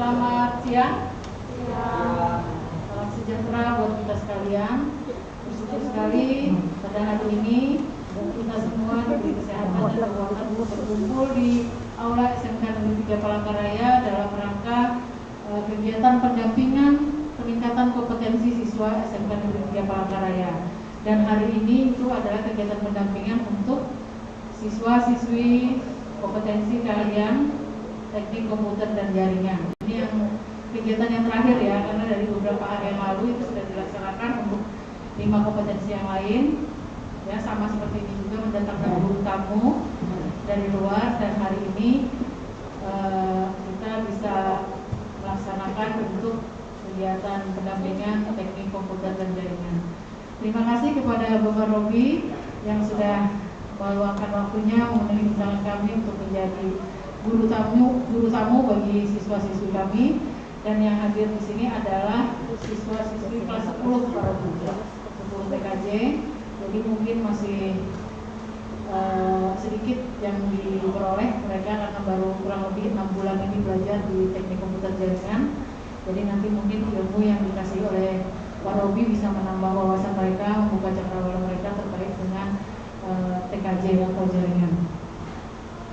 Selamat siang. Salam sejahtera buat kita sekalian. Bersyukur sekali pada hari ini kita semua diberi kesehatan dan kekuatan untuk berkumpul di Aula SMK Negeri 3 Palangkaraya dalam rangka kegiatan pendampingan peningkatan kompetensi siswa SMK Negeri 3 Palangkaraya. Dan hari ini itu adalah kegiatan pendampingan untuk siswa-siswi kompetensi kalian teknik komputer dan jaringan. Ini yang kegiatan yang terakhir ya, karena dari beberapa hari yang lalu itu sudah dilaksanakan untuk 5 kompetensi yang lain. Ya, sama seperti ini juga mendatangkan guru tamu dari luar, dan hari ini kita bisa melaksanakan bentuk kegiatan pendampingan teknik komputer dan jaringan. Terima kasih kepada Bapak Robi yang sudah meluangkan waktunya memenuhi undangan kami untuk menjadi guru tamu bagi siswa-siswi kami. Dan yang hadir di sini adalah siswa-siswi kelas 10 para guru 10 TKJ. Jadi mungkin masih sedikit yang diperoleh mereka karena baru kurang lebih 6 bulan ini belajar di teknik komputer jaringan. Jadi nanti mungkin ilmu yang dikasih oleh Pak Robi bisa menambah wawasan mereka, membuka cakrawala mereka terkait dengan TKJ atau jaringan.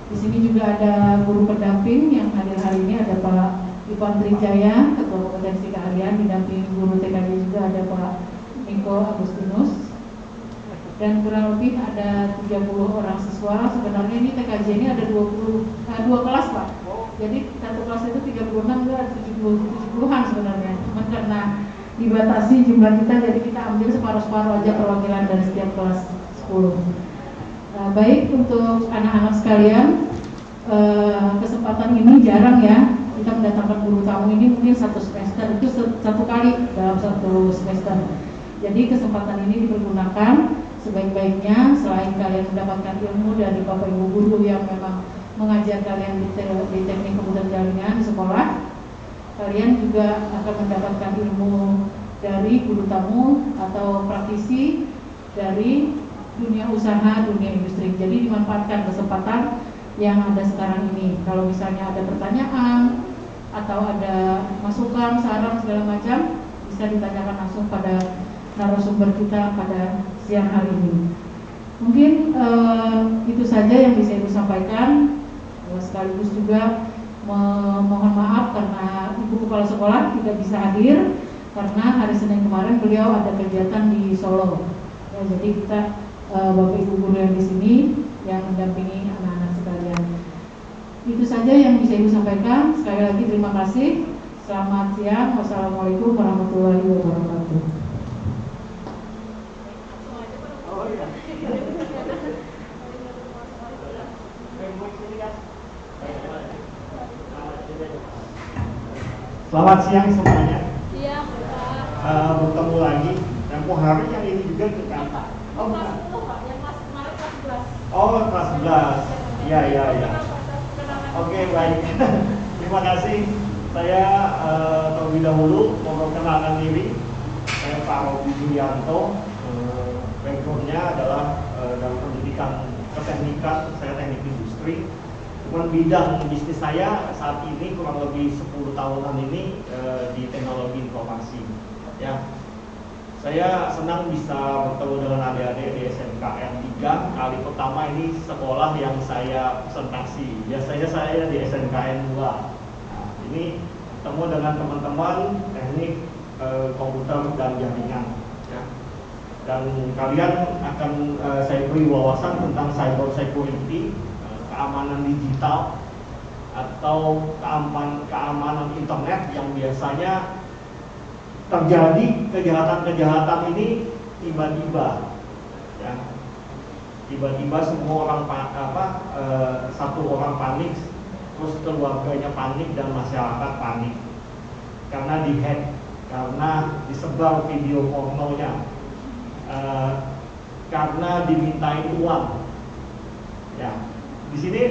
Di sini juga ada guru pendamping yang hadir hari ini, ada Pak Ivan Trijaya, Ketua Kompetensi Keahlian, didampingi guru TKJ juga ada Pak Niko Agustinus. Dan kurang lebih ada 30 orang siswa. Sebenarnya ini TKJ ini ada 2 kelas Pak. Jadi satu kelas itu 36, itu ada 70-an sebenarnya. Cuma karena dibatasi jumlah kita, jadi kita ambil separuh-separuh aja perwakilan dari setiap kelas 10. Baik, untuk anak-anak sekalian, kesempatan ini jarang ya kita mendatangkan guru tamu ini, mungkin satu semester itu satu kali dalam satu semester. Jadi kesempatan ini dipergunakan sebaik-baiknya. Selain kalian mendapatkan ilmu dari Bapak Ibu guru yang memang mengajar kalian di teknik komputer jaringan di sekolah, kalian juga akan mendapatkan ilmu dari guru tamu atau praktisi dari dunia usaha, dunia industri. Jadi dimanfaatkan kesempatan yang ada sekarang ini. Kalau misalnya ada pertanyaan atau ada masukan, saran segala macam, bisa ditanyakan langsung pada narasumber kita pada siang hari ini. Mungkin itu saja yang bisa Ibu sampaikan. Sekaligus juga mohon maaf karena Ibu Kepala Sekolah tidak bisa hadir karena hari Senin kemarin beliau ada kegiatan di Solo. Ya, jadi kita Bapak Ibu guru yang di sini yang mendampingi anak-anak sekalian. Itu saja yang bisa Ibu sampaikan. Sekali lagi terima kasih. Selamat siang. Wassalamualaikum warahmatullahi wabarakatuh. Selamat siang semuanya. Iya, Pak. Bertemu lagi. Tempo hari yang ini juga kita. Oh, kelas 10 Pak, yang kemarin kelas 11. Oh, kelas 11. Iya. Oke, baik. Terima kasih. Saya terlebih dahulu mau perkenalkan diri. Saya Pak Robi Julianto. Backgroundnya adalah dalam pendidikan keteknikan. Saya teknik industri. Cuman bidang bisnis saya saat ini kurang lebih 10 tahunan ini di teknologi informasi. Ya, saya senang bisa bertemu dengan adik-adik di SMKN 3. Kali pertama ini sekolah yang saya presentasi. Biasanya saya di SMKN 2. Nah, ini ketemu dengan teman-teman teknik komputer dan jaringan. Ya. Dan kalian akan saya beri wawasan tentang cyber security, keamanan digital atau keamanan internet yang biasanya terjadi kejahatan ini tiba-tiba, ya. Tiba-tiba semua orang satu orang panik, terus keluarganya panik dan masyarakat panik karena dihack, karena disebar video pornonya, karena dimintain uang, ya. Di sini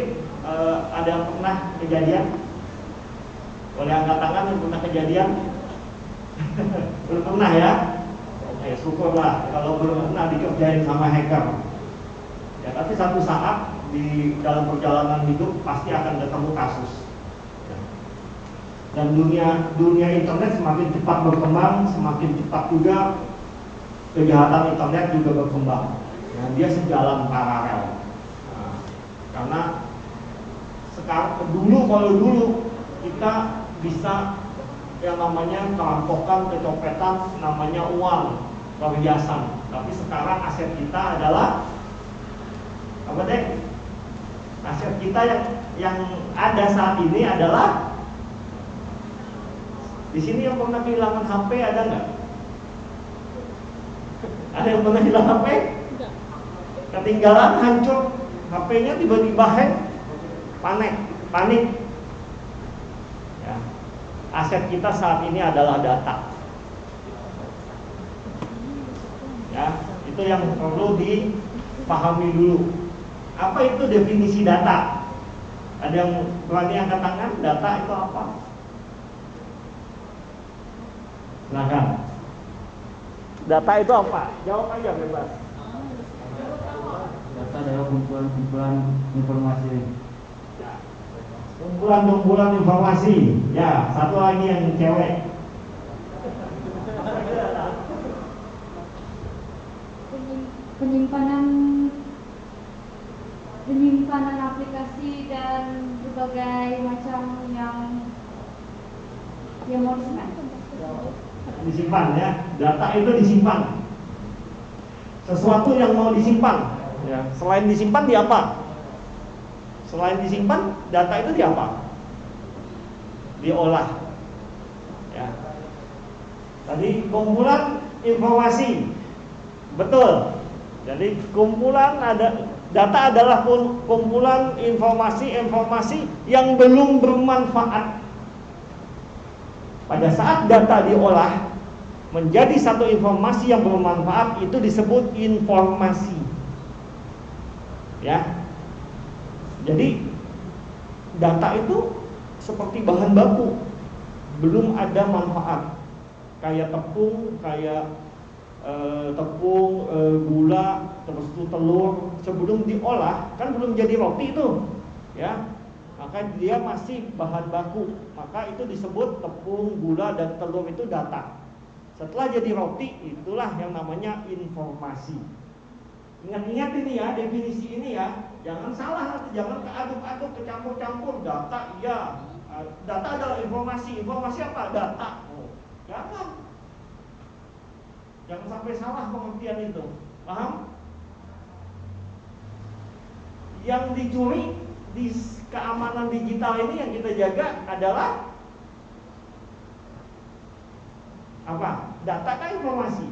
ada yang pernah kejadian? Boleh angkat tangan yang pernah kejadian? Belum pernah ya? Oke, syukurlah kalau belum pernah dikerjain sama hacker. Ya, tapi satu saat di dalam perjalanan hidup pasti akan ketemu kasus. Ya. Dan dunia internet semakin cepat berkembang, semakin cepat juga kejahatan internet juga berkembang. Ya, dia sejalan paralel. Nah, karena sekarang kalau dulu kita bisa yang namanya perampokan, kecopetan, namanya uang, perhiasan. Tapi sekarang aset kita adalah apa deh? Aset kita yang ada saat ini adalah di sini yang pernah kehilangan HP ada nggak? Ada yang pernah hilang HP? Ketinggalan, hancur, HP-nya tiba-tiba hang, panik. Ya. Aset kita saat ini adalah data. Ya, itu yang perlu dipahami dulu. Apa itu definisi data? Ada yang berani angkat tangan? Data itu apa? Silakan. Data itu apa? Jawab aja bebas. Data adalah kumpulan informasi. Kumpulan informasi. Ya, satu lagi yang cewek. Penyimpanan aplikasi dan berbagai macam yang mau disimpan ya. Data itu disimpan. Sesuatu yang mau disimpan. Ya. Selain disimpan di apa? Selain disimpan, data itu di apa? Diolah. Ya. Tadi kumpulan informasi. Betul. Jadi data adalah kumpulan informasi yang belum bermanfaat. Pada saat data diolah menjadi satu informasi yang bermanfaat, itu disebut informasi. Ya. Jadi data itu seperti bahan baku, belum ada manfaat. Kayak tepung, gula, terus itu telur, sebelum diolah kan belum jadi roti itu, ya. Maka dia masih bahan baku. Maka itu disebut tepung, gula, dan telur itu data. Setelah jadi roti, itulah yang namanya informasi. Ingat-ingat ini ya, definisi ini ya. Jangan salah nanti, jangan keaduk-aduk, kecampur-campur. Data, iya. Data adalah informasi. Informasi apa? Data. Jangan sampai salah pengertian itu. Paham? Yang dicuri di keamanan digital ini yang kita jaga adalah apa? Data kan informasi?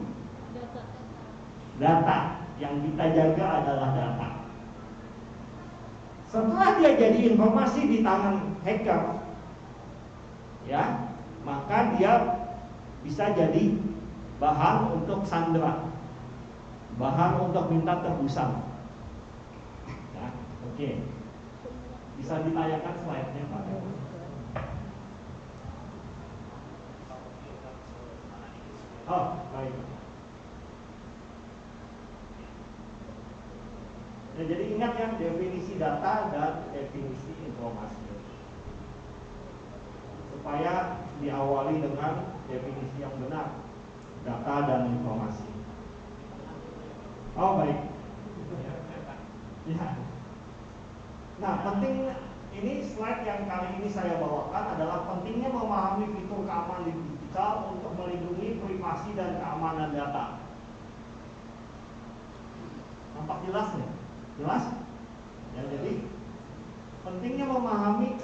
Data. Yang kita jaga adalah data. Setelah dia jadi informasi di tangan hacker, ya, maka dia bisa jadi bahan untuk sandera, bahan untuk minta tebusan. Ya, oke. Bisa ditayangkan slide-nya, Pak. Oh, baik. Ya, jadi ingat ya, definisi data dan definisi informasi, supaya diawali dengan definisi yang benar, data dan informasi. Oh, baik. Ya. Nah, penting ini slide yang kali ini saya bawakan adalah pentingnya memahami fitur keamanan digital untuk melindungi privasi dan keamanan data. Nampak jelas nih? Jelas? Ya, jadi pentingnya memahami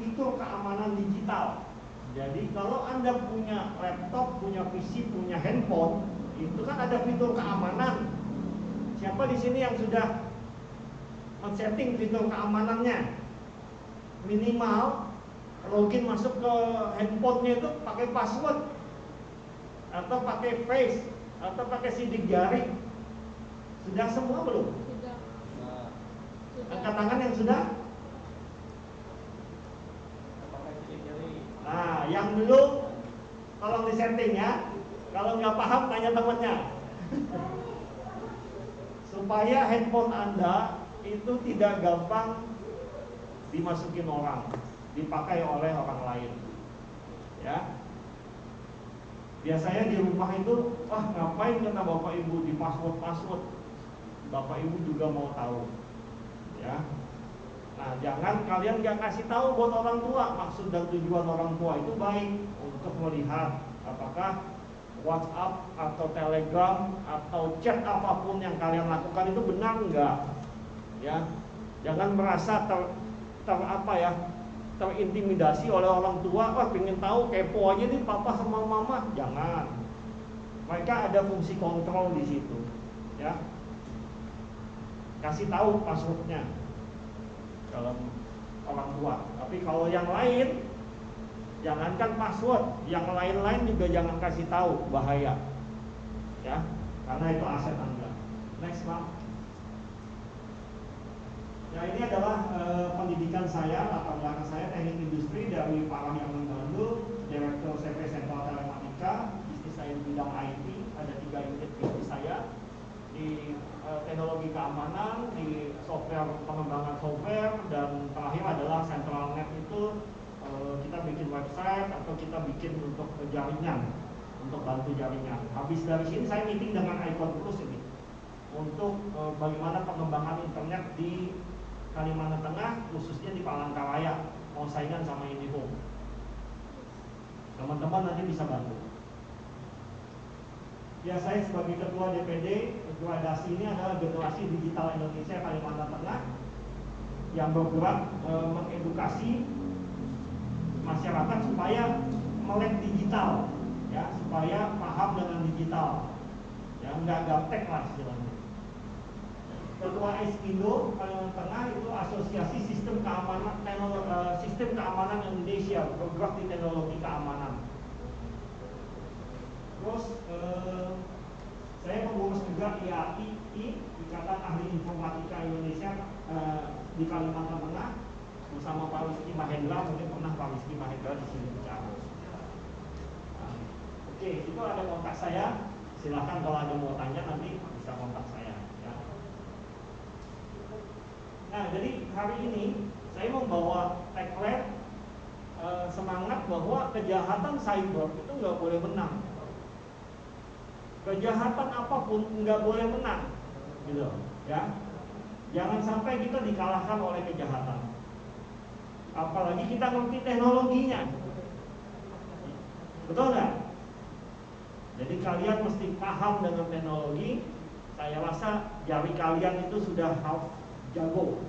fitur keamanan digital. Jadi kalau Anda punya laptop, punya PC, punya handphone, itu kan ada fitur keamanan. Siapa di sini yang sudah men-setting fitur keamanannya? Minimal login masuk ke handphonenya itu pakai password, atau pakai face, atau pakai sidik jari. Sudah semua belum? Angkat tangan yang sudah. Nah, yang belum tolong disetting ya. Kalau nggak paham tanya temannya. Supaya handphone Anda itu tidak gampang dimasukin orang, dipakai oleh orang lain. Ya. Biasanya di rumah itu, wah ngapain kata bapak ibu di password. Bapak ibu juga mau tahu. Ya. Nah, jangan kalian nggak kasih tahu buat orang tua. Maksud dan tujuan orang tua itu baik untuk melihat apakah WhatsApp atau Telegram atau chat apapun yang kalian lakukan itu benar enggak. Ya. Jangan merasa terintimidasi oleh orang tua. Wah, pengen tahu, kepo aja nih papa sama mama. Jangan. Mereka ada fungsi kontrol di situ. Ya. Kasih tahu passwordnya dalam orang tua. Tapi kalau yang lain, jangankan password, yang lain-lain juga jangan kasih tahu, bahaya. Ya, karena itu aset Anda. Next, Pak. Ya, ini adalah pendidikan saya, latar belakang saya teknik industri dari Parahyangan Bandung, Direktur CV Sentral Telematika, bisnis saya di bidang IT, ada 3 unit bisnis saya di teknologi keamanan, di software, pengembangan software, dan terakhir adalah central net itu kita bikin website atau kita bikin untuk jaringan, untuk bantu jaringan. Habis dari sini saya meeting dengan Icon Plus ini untuk bagaimana pengembangan internet di Kalimantan Tengah, khususnya di Palangkaraya, mau saingan sama IndiHome. Teman-teman nanti bisa bantu. Ya, saya sebagai Ketua DPD, Ketua DASI ini adalah Generasi Digital Indonesia Kalimantan Tengah yang bergerak mengedukasi masyarakat supaya melek digital, ya, supaya paham dengan digital, ya, nggak gaptek lah istilahnya. Ketua Indo Kalimantan Tengah itu Asosiasi Sistem Keamanan Indonesia, bergerak di teknologi keamanan. Terus saya pengurus juga IAI, Ikatan Ahli Informatika Indonesia di Kalimantan Tengah bersama Pak Rizky Mahendra. Mungkin pernah Pak Rizky Mahendra di sini bicara. Oke, itu ada kontak saya. Silahkan kalau ada mau tanya nanti bisa kontak saya. Ya. Nah, jadi hari ini saya membawa tagline semangat bahwa kejahatan cyber itu nggak boleh menang. Kejahatan apapun nggak boleh menang, gitu, ya. Jangan sampai kita dikalahkan oleh kejahatan. Apalagi kita ngerti teknologinya, betul nggak? Jadi kalian mesti paham dengan teknologi. Saya rasa jari kalian itu sudah jago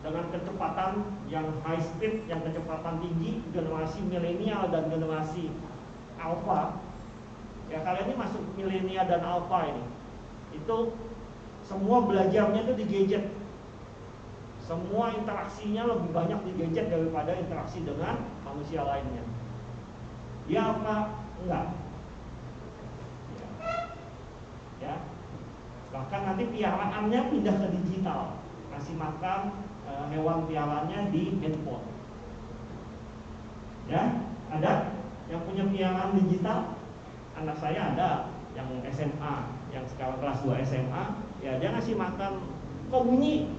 dengan kecepatan yang high speed, yang kecepatan tinggi, generasi milenial dan generasi alpha. Ya, kalian ini masuk milenial dan alpha ini. Itu semua belajarnya itu di gadget. Semua interaksinya lebih banyak di gadget daripada interaksi dengan manusia lainnya. Ya apa? Enggak. Ya. Bahkan nanti piaraannya pindah ke digital. Kasih makan hewan piarannya di handphone. Ya, ada yang punya piaraan digital? Anak saya ada yang SMA, yang sekarang kelas 2 SMA, ya dia ngasih makan, kok bunyi?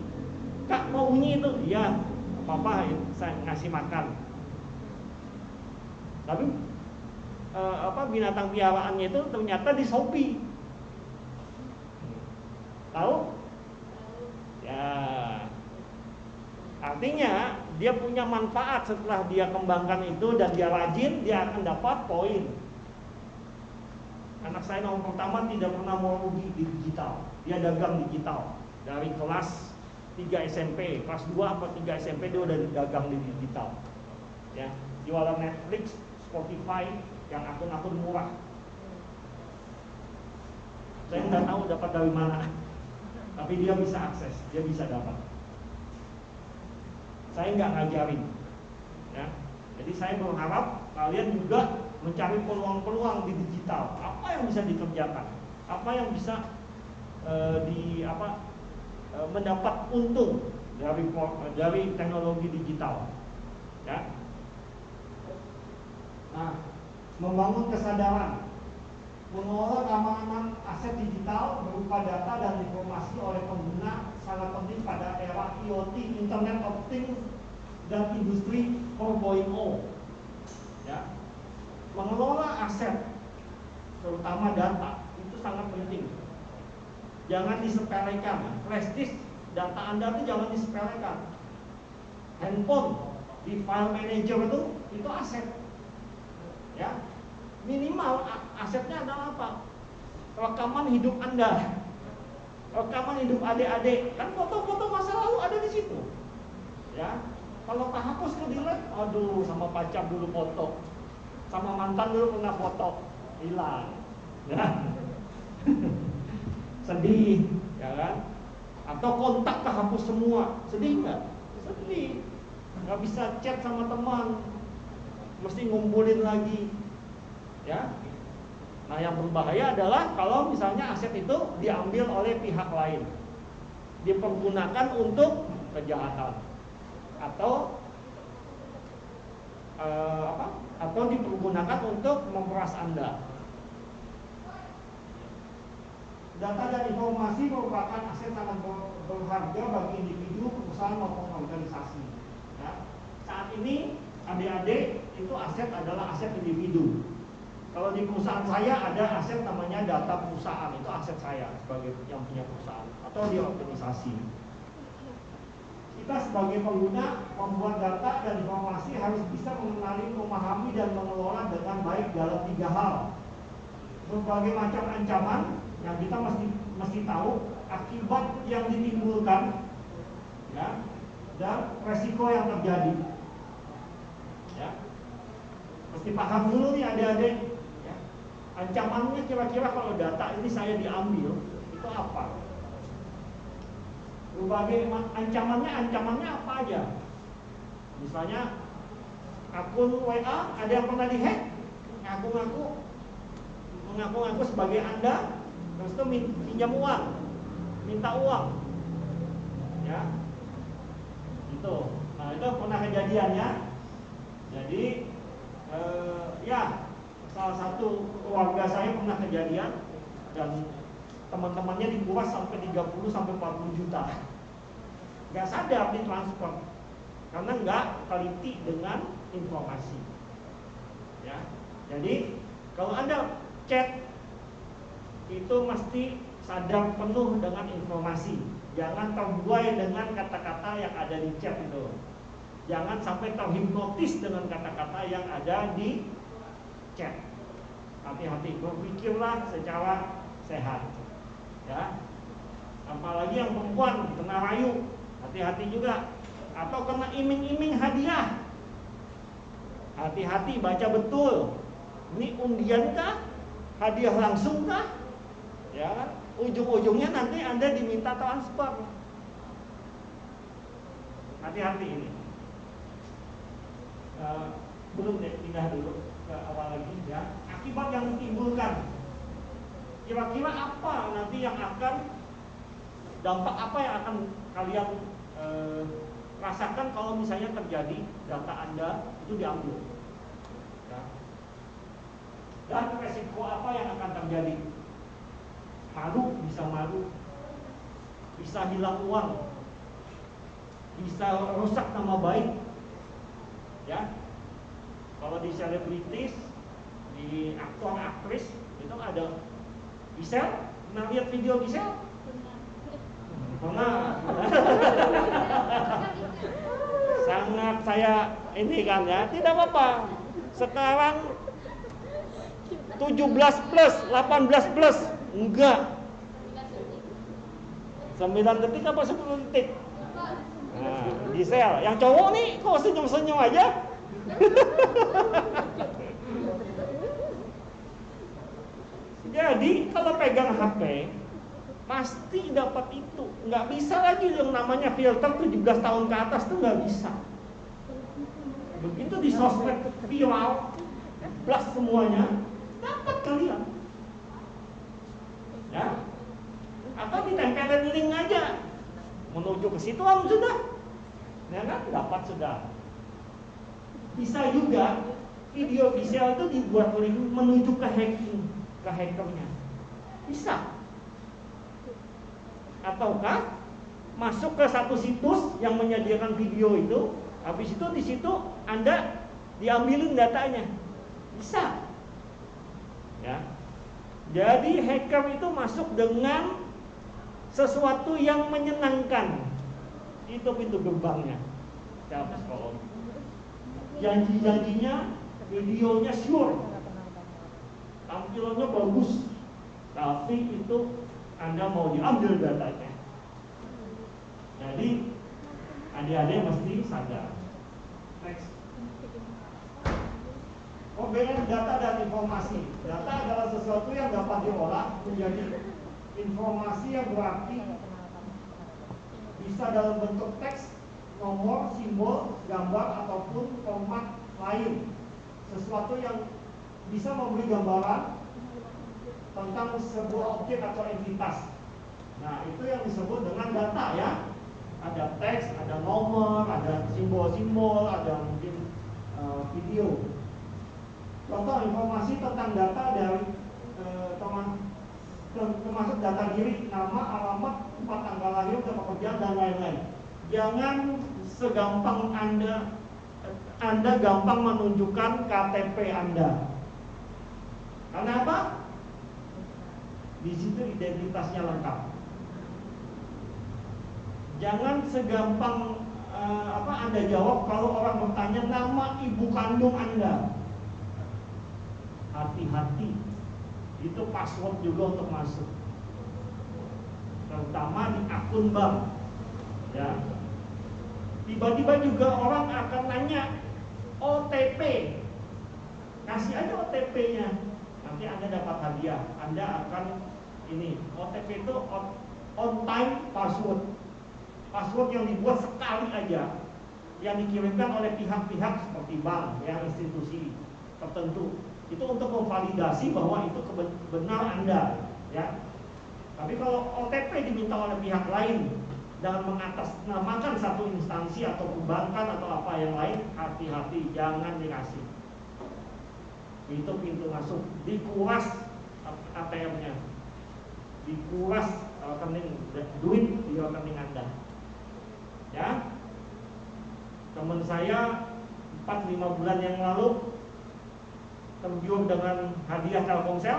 Kak, mau bunyi itu? Iya, papa saya ngasih makan. Tapi binatang piaraannya itu ternyata di Shopee. Tahu? Ya. Artinya dia punya manfaat setelah dia kembangkan itu dan dia rajin, dia akan dapat poin. Anak saya nomor pertama tidak pernah mau rugi di digital. Dia dagang digital dari kelas 3 SMP, kelas 2 atau 3 SMP dia udah dagang di digital. Ya, jualan Netflix, Spotify, yang akun-akun murah. Saya nggak tahu dapat dari mana, tapi dia bisa akses, dia bisa dapat. Saya nggak ngajarin, ya. Jadi saya berharap kalian juga mencari peluang-peluang di digital. Apa yang bisa dikerjakan? Apa yang bisa mendapat untung dari teknologi digital? Ya. Nah, membangun kesadaran, mengelola keamanan aset digital berupa data dan informasi oleh pengguna sangat penting pada era IoT, Internet of Things, dan Industri 4.0. Ya. mengelola aset, terutama data, itu sangat penting. Jangan disepelekan. Flash disk data Anda itu jangan disepelekan. Handphone di file manager itu aset. Ya. Minimal asetnya adalah apa? Rekaman hidup Anda. Rekaman hidup adik-adik. Kan foto-foto masa lalu ada di situ. Ya. Kalau tak hapus ke delete, aduh, sama pacar dulu foto. Sama mantan dulu pernah foto. Hilang. Ya. Sedih, ya kan? Atau kontak kehapus semua, sedih nggak? Sedih, nggak bisa chat sama teman, mesti ngumpulin lagi, ya. Nah, yang berbahaya adalah kalau misalnya aset itu diambil oleh pihak lain, dipergunakan untuk kejahatan, atau atau dipergunakan untuk memeras Anda. Data dan informasi merupakan aset sangat berharga bagi individu, perusahaan maupun organisasi. Ya. Saat ini adik-adik itu aset adalah aset individu. Kalau di perusahaan saya ada aset namanya data perusahaan, itu aset saya sebagai yang punya perusahaan atau di organisasi. Kita sebagai pengguna membuat data dan informasi harus bisa mengenali, memahami dan mengelola dengan baik dalam 3 hal. Berbagai macam ancaman yang kita mesti tahu akibat yang ditimbulkan, ya, dan resiko yang terjadi, ya. Mesti paham dulu nih adik-adik, ya. Ancamannya kira-kira kalau data ini saya diambil itu apa? Berbagai ancamannya apa aja? Misalnya akun WA ada yang pernah dihack, mengaku sebagai Anda. Terus itu pinjam uang, minta uang, ya, itu. Nah, itu pernah kejadiannya. Jadi, ya, salah satu keluarga saya pernah kejadian dan teman-temannya dikuras sampai 30 sampai 40 juta. Gak sadar ditransfer karena nggak teliti dengan informasi. Ya, jadi kalau Anda chat itu mesti sadar penuh dengan informasi. Jangan terbuai dengan kata-kata yang ada di chat itu. Jangan sampai terhipnotis dengan kata-kata yang ada di chat. Hati-hati, berpikirlah secara sehat. Ya. Apalagi yang perempuan kena rayu, hati-hati juga. Atau kena iming-iming hadiah, hati-hati, baca betul. Ini undian kah? Hadiah langsung kah? Ya kan? Ujung-ujungnya nanti Anda diminta transfer. Hati-hati ini. Belum deh, pindah dulu ke awal lagi ya. Akibat yang ditimbulkan. Kira-kira apa nanti yang akan, dampak apa yang akan kalian rasakan kalau misalnya terjadi data Anda itu diambil, ya. Dan resiko apa yang akan terjadi? Malu, bisa hilang uang, bisa rusak nama baik, ya. Kalau di selebritis, di aktor aktris itu ada Gisel, pernah lihat video Gisel? Pernah. Sangat saya ini kan ya, tidak apa-apa. Sekarang 17 plus, 18 plus, enggak. 9 detik apa 10 detik? Nah, Gisel, yang cowok nih kok senyum-senyum aja? Jadi kalau pegang HP pasti dapat itu. Nggak bisa lagi yang namanya filter 17 tahun ke atas tuh nggak bisa. Begitu di sosmed viral, blast semuanya, dapat kalian. Ya, atau ditempelin link aja, menuju ke situ sudah, ya kan, dapat sudah. Bisa juga video visual itu dibuat link menuju ke hacking, ke hackernya, bisa. Ataukah masuk ke satu situs yang menyediakan video itu, habis itu di situ Anda diambilin datanya, bisa. Ya. Jadi hacker itu masuk dengan sesuatu yang menyenangkan. Itu pintu gerbangnya. Siapa psikolog? Janji-janjinya, videonya sure, tampilannya bagus, tapi itu Anda mau diambil datanya. Jadi adik-adik mesti sadar. Next. Perbedaan data dan informasi. Data adalah sesuatu yang dapat diolah menjadi informasi yang berarti, bisa dalam bentuk teks, nomor, simbol, gambar, ataupun format lain. Sesuatu yang bisa memberi gambaran tentang sebuah objek atau entitas. Nah, itu yang disebut dengan data ya. Ada teks, ada nomor, ada simbol-simbol, ada mungkin video. Contoh informasi tentang data dari termasuk data diri, nama, alamat, tempat tanggal lahir, tempat pekerjaan, dan lain-lain. Jangan segampang Anda gampang menunjukkan KTP Anda. Karena apa? Di situ identitasnya lengkap. Jangan segampang Anda jawab kalau orang bertanya nama ibu kandung Anda. Hati-hati, itu password juga untuk masuk, terutama di akun bank. Ya, tiba-tiba juga orang akan nanya OTP, kasih aja OTP-nya, nanti Anda dapat hadiah. Anda akan ini OTP itu on time password, password yang dibuat sekali aja, yang dikirimkan oleh pihak-pihak seperti bank, ya, institusi tertentu. Itu untuk memvalidasi bahwa itu benar Anda, ya. Tapi kalau OTP diminta oleh pihak lain dengan mengatasnamakan satu instansi atau perbankan atau apa yang lain, hati-hati, jangan dikasih. Itu pintu masuk, dikuras ATM-nya, dikuras rekening duit di rekening Anda. Ya, teman saya 4-5 bulan yang lalu tergiur dengan hadiah Telkomsel,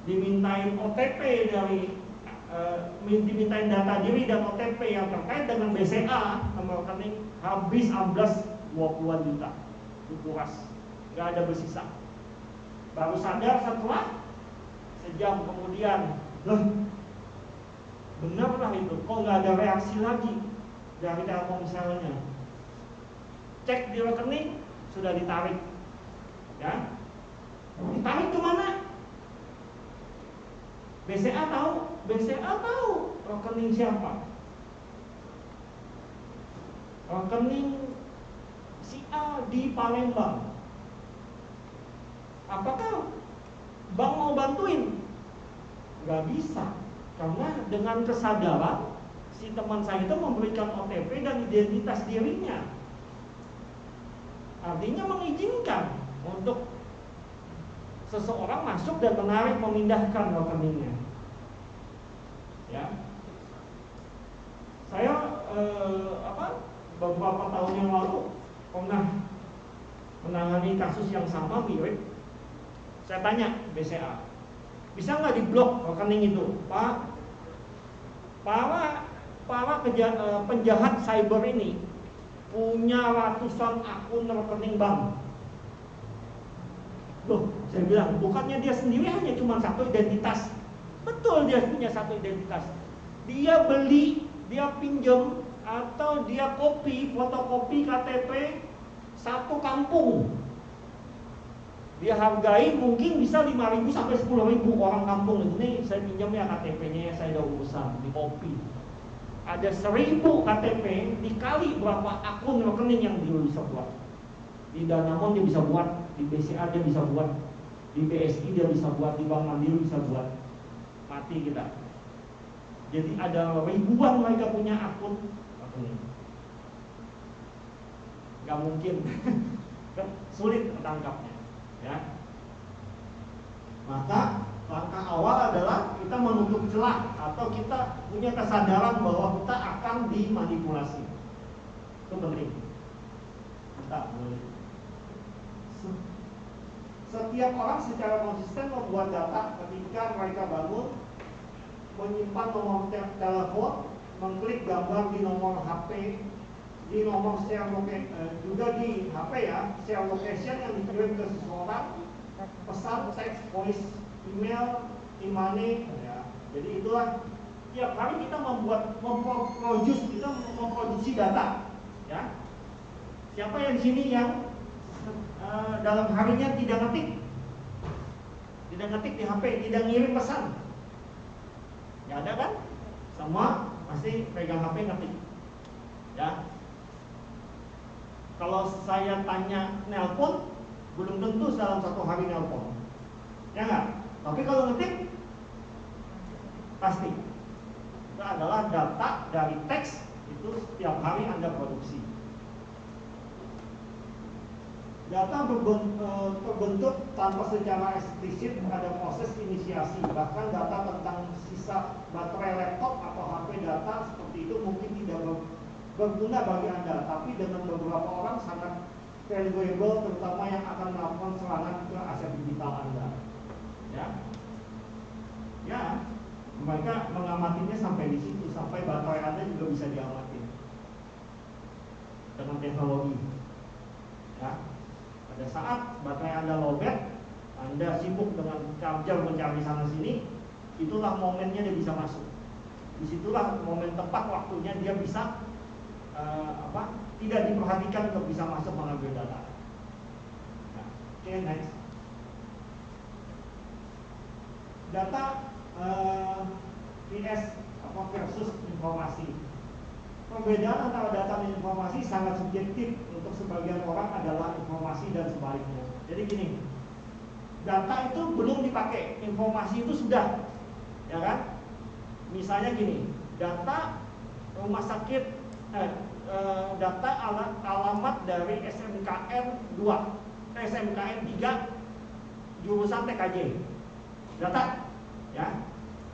dimintain OTP dimintain data diri dan OTP yang terkait dengan BCA nomor rekening, habis 20-an juta dikuras, nggak ada bersisa. Baru sadar setelah sejam kemudian, benarlah itu, kok nggak ada reaksi lagi dari Telkomselnya. Cek di rekening sudah ditarik. Ya, ditarik kemana? BCA tahu, BCA tahu rekening siapa. Rekening si A di Palembang. Apakah bank mau bantuin? Gak bisa, karena dengan kesadaran si teman saya itu memberikan OTP dan identitas dirinya, artinya mengizinkan untuk seseorang masuk dan menarik, memindahkan rekeningnya. Ya, saya beberapa tahun yang lalu pernah menangani kasus yang sama mirip. Saya tanya BCA, bisa nggak diblok rekening itu, Pak? Para penjahat cyber ini punya ratusan akun rekening bank. Loh, saya bilang, bukannya dia sendiri hanya cuma satu identitas. Betul, dia punya satu identitas. Dia beli, dia pinjam, atau dia fotokopi KTP satu kampung. Dia hargai mungkin bisa 5.000 sampai 10.000 orang kampung. Ini saya pinjam ya KTP-nya, saya ada urusan, di kopi. Ada 1.000 KTP dikali berapa akun rekening yang dia bisa buat. Di Danamon dia bisa buat, di BCA dia bisa buat, di BSI dia bisa buat, di Bank Mandiri bisa buat. Mati kita. Jadi ada ribuan mereka punya akun. Gak mungkin. Sulit tertangkapnya, ya. Maka langkah awal adalah kita menutup celah atau kita punya kesadaran bahwa kita akan dimanipulasi. Itu penting. Kita boleh. setiap orang secara konsisten membuat data ketika mereka bangun, menyimpan nomor telepon, mengklik gambar di nomor HP, di nomor share juga di HP ya, share location yang dikirim ke seseorang, pesan, teks, voice, email, e-money, ya. Jadi itulah tiap hari kita memproduksi data, ya. Siapa yang di sini yang dalam harinya tidak ngetik di HP, tidak ngirim pesan? Ya ada kan? Semua pasti pegang HP ngetik, ya. Kalau saya tanya nelpon, belum tentu dalam satu hari nelpon, ya nggak? Tapi kalau ngetik, pasti. Itu adalah data dari teks, itu setiap hari Anda produksi. Data terbentuk tanpa secara eksplisit pada proses inisiasi. Bahkan data tentang sisa baterai laptop atau HP data seperti itu mungkin tidak berguna bagi Anda, tapi dengan beberapa orang sangat valuable, terutama yang akan melakukan serangan ke aset digital Anda. Ya, mereka mengamatinya sampai di situ, sampai baterai Anda juga bisa diamati dengan teknologi. Ya. Pada saat baterai Anda lowbat, Anda sibuk dengan charger mencari sana sini, itulah momennya dia bisa masuk. Disitulah momen tepat waktunya dia bisa tidak diperhatikan untuk bisa masuk mengambil data. Nah, oke, next. Data versus informasi. Perbedaan antara data dan informasi sangat subjektif. Untuk sebagian orang adalah informasi dan sebaliknya. Jadi gini, data itu belum dipakai, informasi itu sudah, ya kan? Misalnya gini, data rumah sakit, data alamat dari SMKN 2, SMKN 3, jurusan TKJ, data, ya.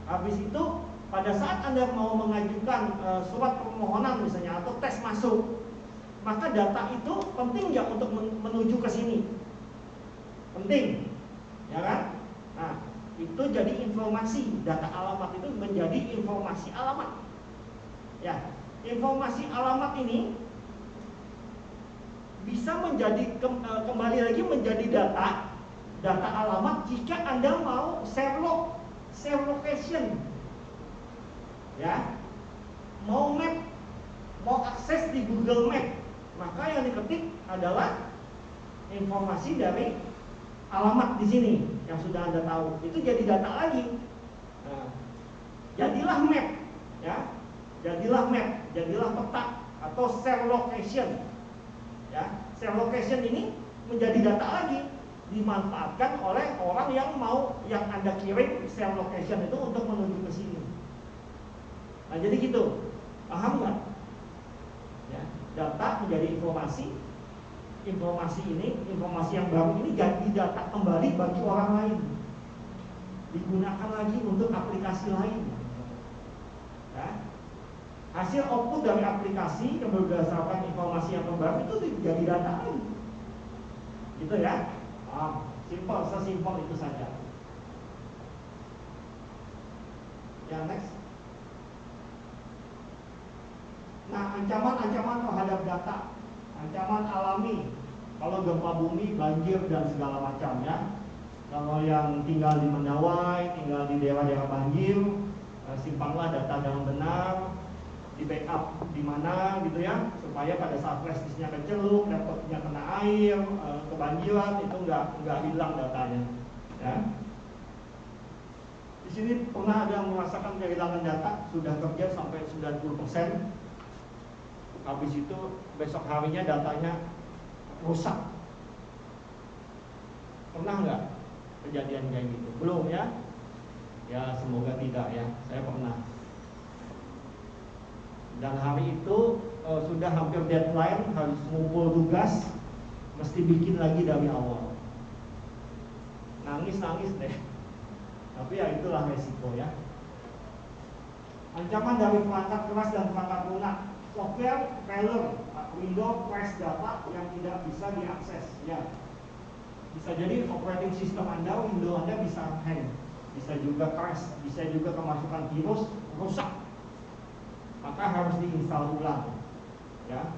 Habis itu pada saat Anda mau mengajukan surat permohonan misalnya atau tes masuk, maka data itu penting nggak untuk menuju ke sini? Penting, ya kan? Nah, itu jadi informasi. Data alamat itu menjadi informasi alamat. Ya, informasi alamat ini bisa menjadi kembali lagi menjadi data alamat jika Anda mau share location. Ya, mau map, mau akses di Google Map, maka yang diketik adalah informasi dari alamat di sini yang sudah Anda tahu. Itu jadi data lagi. Nah, jadilah map, ya, jadilah peta atau share location. Ya, share location ini menjadi data lagi, dimanfaatkan oleh orang yang Anda kirim share location itu untuk menuju ke sini. Nah, jadi gitu, paham nggak? Ya, data menjadi informasi ini, informasi yang baru ini jadi data kembali bagi orang lain, digunakan lagi untuk aplikasi lain. Ya. Hasil output dari aplikasi yang berdasarkan informasi yang baru itu jadi data lagi, gitu ya. Sesimpel itu saja. Ya, next. Nah, ancaman-ancaman terhadap data, ancaman alami, kalau gempa bumi, banjir dan segala macam, ya. Kalau yang tinggal di Mendawai, tinggal di daerah-daerah banjir, simpanlah data dengan benar, di backup di mana gitu ya, supaya pada saat flash disknya keceluk, laptopnya kena air, kebanjiran, itu nggak hilang datanya, ya. Di sini pernah ada yang merasakan kehilangan data, sudah kerja sampai 90%. Habis itu besok harinya datanya rusak. Pernah nggak kejadian kayak gitu? Belum ya? Ya semoga tidak ya. Saya pernah. Dan hari itu sudah hampir deadline, harus ngumpul tugas, mesti bikin lagi dari awal. Nangis deh. Tapi ya itulah resiko ya. Ancaman dari perangkat keras dan perangkat lunak. Software failure, Windows crash data yang tidak bisa diakses, ya. Bisa jadi operating system Anda, Windows Anda bisa hang, bisa juga crash, bisa juga kemasukan virus rusak. Maka harus diinstal ulang. Ya.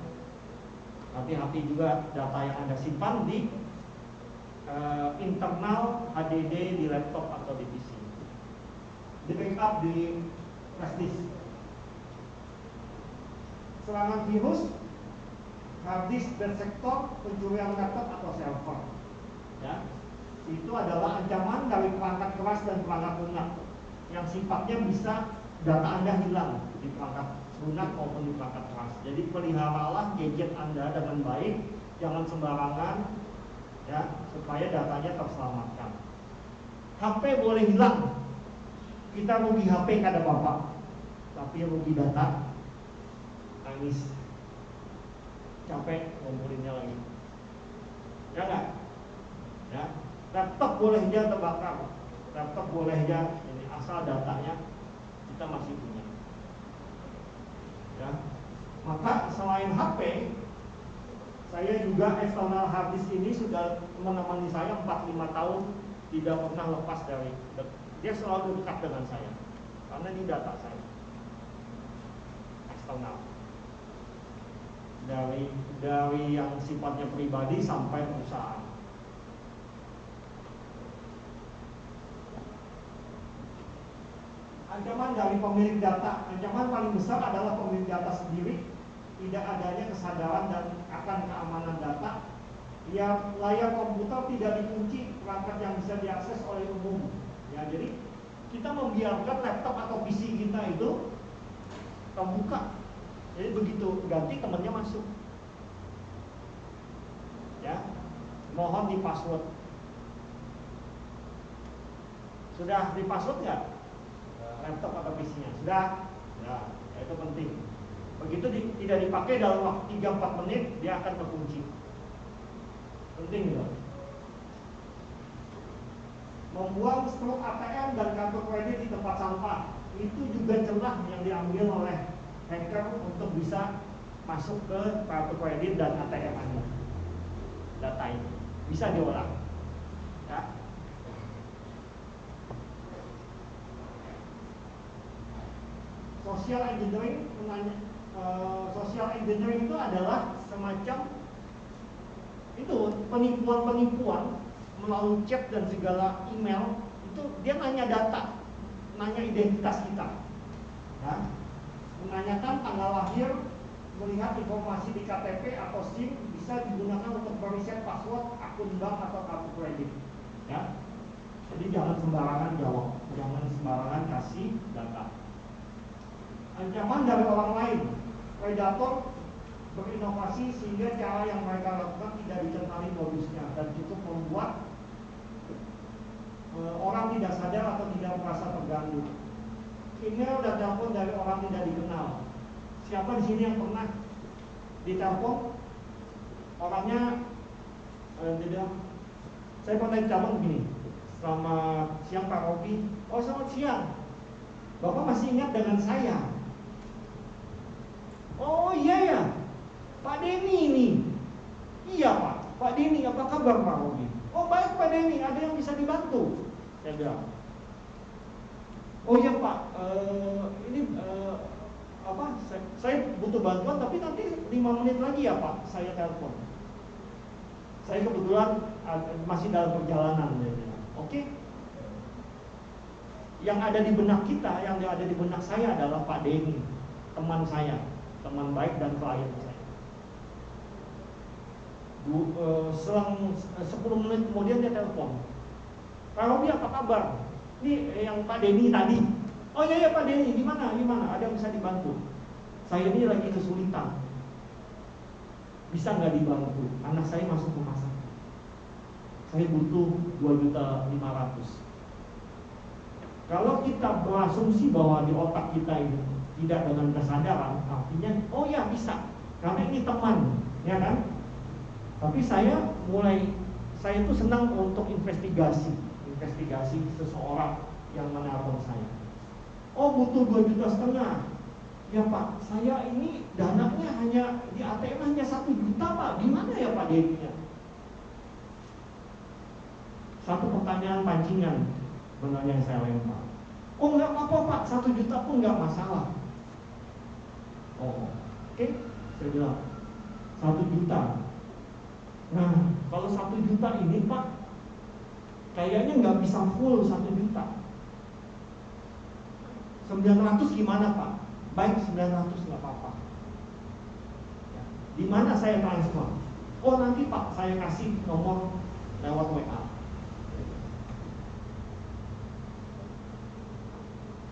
Hati-hati juga data yang Anda simpan di internal HDD di laptop atau di PC. Di backup di flash disk. Serangan virus, hard disk dan sektor, pencurian laptop atau server. Ya, itu adalah ancaman dari perangkat keras dan perangkat lunak yang sifatnya bisa data Anda hilang di perangkat lunak maupun di perangkat keras. Jadi peliharalah gadget Anda dengan baik, jangan sembarangan, ya, supaya datanya terselamatkan. HP boleh hilang, kita rugi HP kada apa-apa, tapi rugi data, nangis, capek ngumpulinnya lagi, ya nggak? Ya, laptop boleh aja terbakar, laptop boleh aja ini, asal datanya kita masih punya. Ya, maka selain HP, saya juga external hard disk ini sudah menemani saya 4-5 tahun, tidak pernah lepas dari, dia selalu dekat dengan saya, karena ini data saya eksternal. Dari yang sifatnya pribadi sampai perusahaan. Ancaman dari pemilik data, ancaman paling besar adalah pemilik data sendiri, tidak adanya kesadaran dan akan keamanan data. Ya, layar komputer tidak dikunci, perangkat yang bisa diakses oleh umum. Ya, jadi kita membiarkan laptop atau PC kita itu terbuka. Jadi begitu ganti temannya masuk. Ya, mohon di password. Sudah di password nggak? Laptop atau PC-nya sudah. Ya, itu penting. Begitu tidak dipakai dalam waktu 3-4 menit, dia akan terkunci. Penting ya. Membuang struk ATM dan kartu kredit di tempat sampah, itu juga celah yang diambil oleh hacker untuk bisa masuk ke kartu kredit dan ATM Anda. Data ini bisa diolah. Ya. Social engineering, social engineering itu adalah semacam itu penipuan-penipuan melalui chat dan segala email. Itu dia nanya data, nanya identitas kita, ya, menanyakan tanggal lahir, melihat informasi di KTP atau SIM, bisa digunakan untuk mereset password akun bank atau kartu kredit. Ya, jadi jangan sembarangan jawab, jangan sembarangan kasih data. Ancaman dari orang lain, predator berinovasi sehingga cara yang mereka lakukan tidak dikenali modusnya dan cukup membuat orang tidak sadar atau tidak merasa terganggu. Email dan telepon dari orang tidak dikenal. Siapa di sini yang pernah ditelepon orangnya tidak? Saya pernah ditelepon begini. Selamat siang Pak Robi. Oh, selamat siang. Bapak masih ingat dengan saya? Oh iya ya, Pak Denny ini. Iya Pak Denny, apa kabar Pak Robi? Oh baik Pak Denny, ada yang bisa dibantu? Saya bilang. Oh iya Pak, ini apa? Saya butuh bantuan, tapi nanti 5 menit lagi ya Pak, saya telepon. Saya kebetulan masih dalam perjalanan. Oke. Yang ada di benak kita, yang ada di benak saya adalah Pak Denny, teman saya, teman baik dan klien saya. Selang 10 menit kemudian dia telepon. Pak Robi apa kabar? Ini yang Pak Denny tadi. Oh iya Pak Denny, gimana? Ada yang bisa dibantu? Saya ini lagi kesulitan. Bisa nggak dibantu? Anak saya masuk rumah sakit. Saya butuh 2.500.000. Kalau kita berasumsi bahwa di otak kita ini tidak dengan kesadaran, artinya oh ya bisa, karena ini teman, ya kan? Tapi saya itu senang untuk investigasi seseorang yang menelpon saya. Oh butuh 2,5 juta. Ya Pak, saya ini dananya hanya di ATM hanya 1 juta Pak. Gimana ya Pak Denny-nya? Satu pertanyaan pancingan sebenarnya yang saya lempar. Oh nggak apa-apa Pak, 1 juta pun nggak masalah. Oh oke, saya bilang 1 juta. Nah kalau 1 juta ini Pak, kayaknya nggak bisa full 1 juta. 900 gimana Pak? Baik 900 nggak apa-apa. Ya. Di mana saya transfer? Oh nanti Pak saya kasih nomor lewat WA.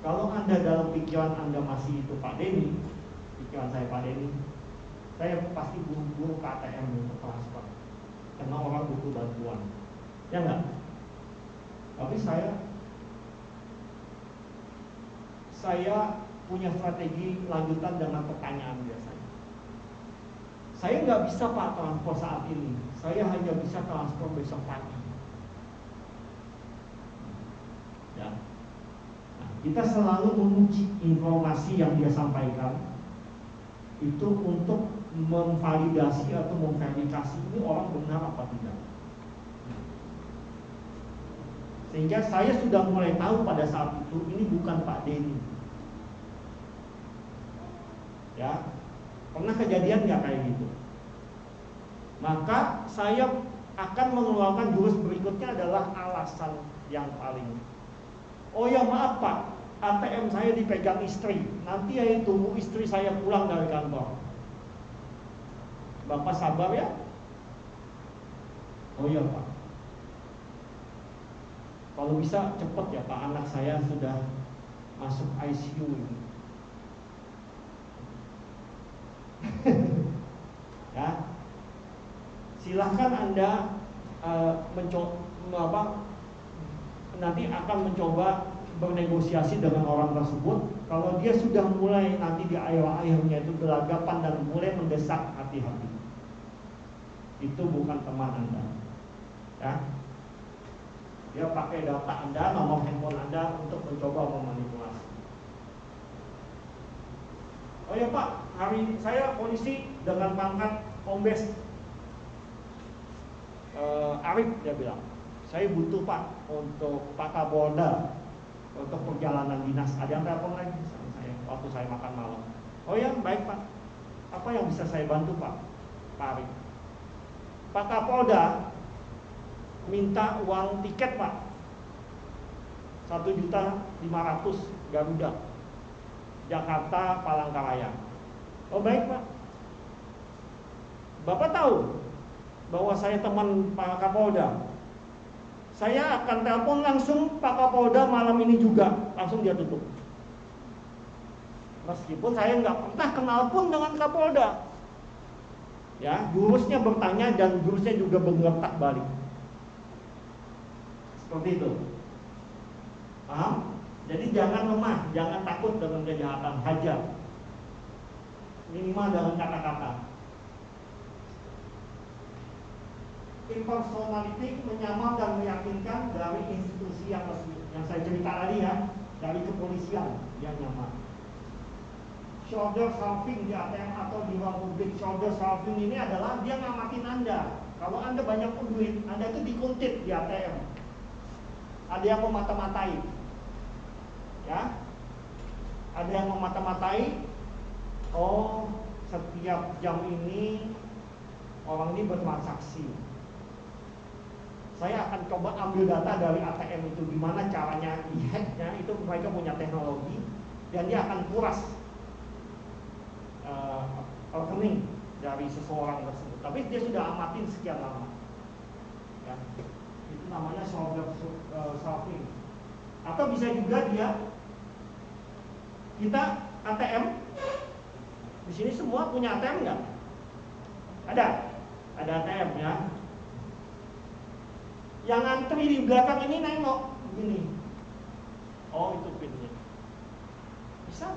Kalau Anda dalam pikiran Anda masih itu Pak Denny, pikiran saya Pak Denny, saya pasti buru-buru ke ATM untuk transfer, karena orang butuh bantuan, ya enggak? Tapi saya punya strategi lanjutan dengan pertanyaan biasanya. Saya nggak bisa Pak transfer saat ini, saya hanya bisa transfer besok pagi. Ya. Kita selalu menguji informasi yang dia sampaikan itu untuk memvalidasi atau memverifikasi ini orang benar apa tidak. Sehingga saya sudah mulai tahu pada saat itu ini bukan Pak Denny. Ya, pernah kejadian nggak kayak gitu? Maka saya akan mengeluarkan jurus berikutnya adalah alasan yang paling. Oh ya maaf Pak, ATM saya dipegang istri. Nanti ya tunggu istri saya pulang dari kantor. Bapak sabar ya. Oh iya Pak. Kalau bisa cepat ya Pak, anak saya sudah masuk ICU ini. Ya. Silahkan Anda nanti akan mencoba bernegosiasi dengan orang tersebut. Kalau dia sudah mulai nanti di akhir-akhirnya itu gelagapan dan mulai mendesak, hati-hati. Itu bukan teman Anda. Ya. Dia pakai data Anda, nomor handphone Anda untuk mencoba memanipulasi. Oh ya Pak, hari ini saya polisi dengan pangkat Kombes Arif, dia bilang. Saya butuh Pak untuk Pak Kapolda untuk perjalanan dinas. Ada yang telepon lagi sama saya waktu saya makan malam. Oh ya baik Pak. Apa yang bisa saya bantu Pak? Pak Arif. Pak Kapolda minta uang tiket Pak 1.500.000 Garuda Jakarta Palangkaraya. Oh baik Pak. Bapak tahu bahwa saya teman Pak Kapolda. Saya akan telepon langsung Pak Kapolda malam ini juga. Langsung dia tutup. Meskipun saya nggak pernah kenal pun dengan Kapolda. Ya, jurusnya bertanya dan jurusnya juga bergerak balik. Seperti itu. Paham? Jadi jangan lemah, jangan takut dengan kejahatan, hajar. Minimal dengan kata-kata. Impersonality menyamar dan meyakinkan dari institusi yang resmi. Yang saya cerita tadi ya, dari kepolisian yang nyamar. Shoulder surfing di ATM atau di ruang publik. Shoulder surfing ini adalah dia ngamatin Anda. Kalau Anda banyak duit, Anda itu dikuntit di ATM. Ada yang memata-matai. Ya. Ada yang memata-matai. Oh, setiap jam ini orang ini bertransaksi. Saya akan coba ambil data dari ATM itu, gimana caranya dihacknya, itu mereka punya teknologi dan dia akan kuras rekening dari seseorang tersebut. Tapi dia sudah amatin sekian lama. Ya. Itu namanya shoulder surfing. Atau bisa juga kita ATM. Di sini semua punya ATM nggak? Ada ATM ya. Yang antri di belakang ini nengok begini. Oh itu pinnya. Bisa.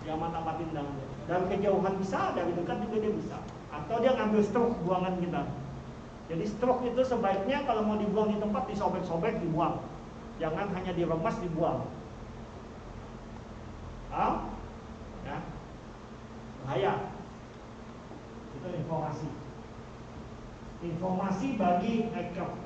Dia mata-matin dari kejauhan bisa, dari dekat juga dia bisa. Atau dia ngambil stroke buangan kita. Jadi stroke itu sebaiknya kalau mau dibuang di tempat disobek-sobek dibuang. Jangan hanya diremas dibuang. Paham? Ya. Bahaya. Itu informasi bagi hacker.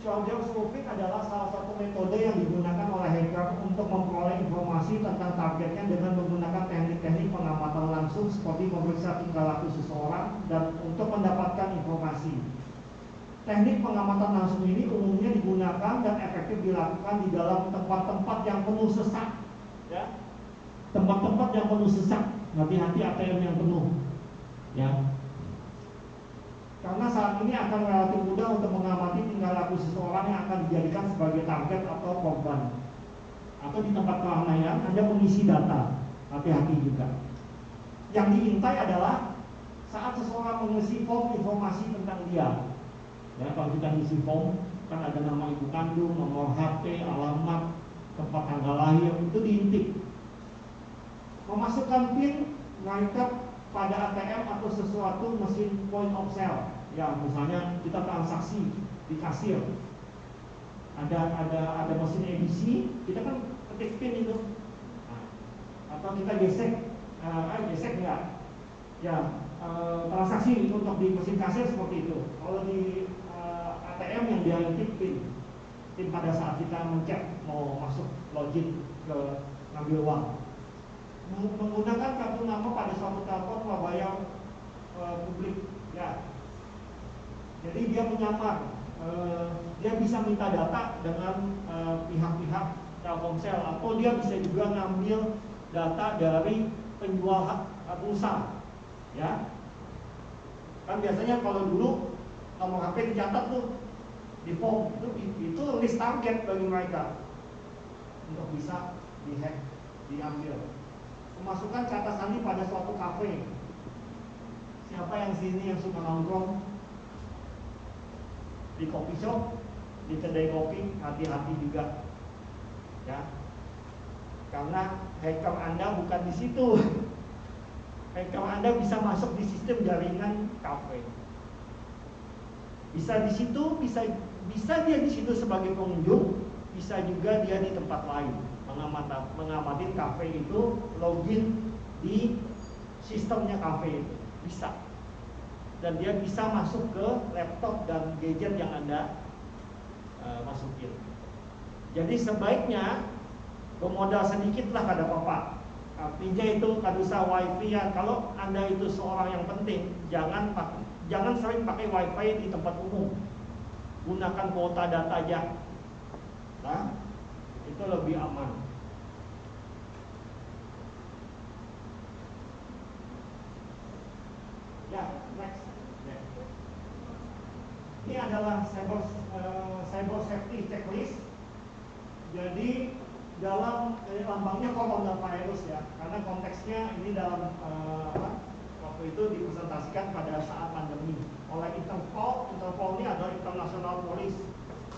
Shoulder spoofing adalah salah satu metode yang digunakan oleh hacker untuk memperoleh informasi tentang targetnya dengan menggunakan teknik-teknik pengamatan langsung seperti memeriksa tingkah laku seseorang dan untuk mendapatkan informasi. Teknik pengamatan langsung ini umumnya digunakan dan efektif dilakukan di dalam tempat-tempat yang penuh sesak, ya. Tempat-tempat yang penuh sesak, hati-hati ATM yang penuh, ya. Karena saat ini akan relatif mudah untuk mengamati tingkah laku seseorang yang akan dijadikan sebagai target atau korban. Atau di tempat keramaian Anda mengisi data, hati-hati juga. Yang diintai adalah saat seseorang mengisi form informasi tentang dia. Ya, kalau kita ngisi form, kan ada nama ibu kandung, nomor HP, alamat, tempat tanggal lahir, itu diintip. Memasukkan PIN mereka pada ATM atau sesuatu mesin point of sale. Ya, misalnya kita transaksi di kasir, ada mesin edisi, kita kan ketik PIN itu, atau kita gesek enggak? Ya, transaksi untuk di mesin kasir seperti itu. Kalau di ATM yang dia ketik PIN pada saat kita mencet mau masuk login ke ngambil uang. Menggunakan kartu nama pada suatu telepon prabayar publik, ya. Jadi dia menyamar, dia bisa minta data dengan pihak-pihak Telkomsel, atau dia bisa juga ngambil data dari penjual pulsa, ya. Kan biasanya kalau dulu nomor HP dicatat tuh di form, itu list target bagi mereka untuk bisa dihack, diambil. Memasukkan kata sandi pada suatu kafe. Siapa yang sini yang suka nongkrong di kopi shop, di kedai kopi, hati-hati juga, ya. Karena hacker Anda bukan di situ. Hacker Anda bisa masuk di sistem jaringan kafe. Bisa di situ, bisa dia di situ sebagai pengunjung, bisa juga dia di tempat lain mengamati kafe itu, login di sistemnya kafe itu, bisa. Dan dia bisa masuk ke laptop dan gadget yang Anda masukin. Jadi sebaiknya bermodal sedikitlah kada apa-apa. Artinya itu kada usah wifi ya. Kalau Anda itu seorang yang penting, jangan sering pakai wifi di tempat umum. Gunakan kuota data aja. Nah, itu lebih aman. Ya, next. Ini adalah cyber safety checklist. Jadi dalam lambangnya coronavirus ya, karena konteksnya ini dalam waktu itu dipresentasikan pada saat pandemi oleh Interpol. Interpol ini adalah international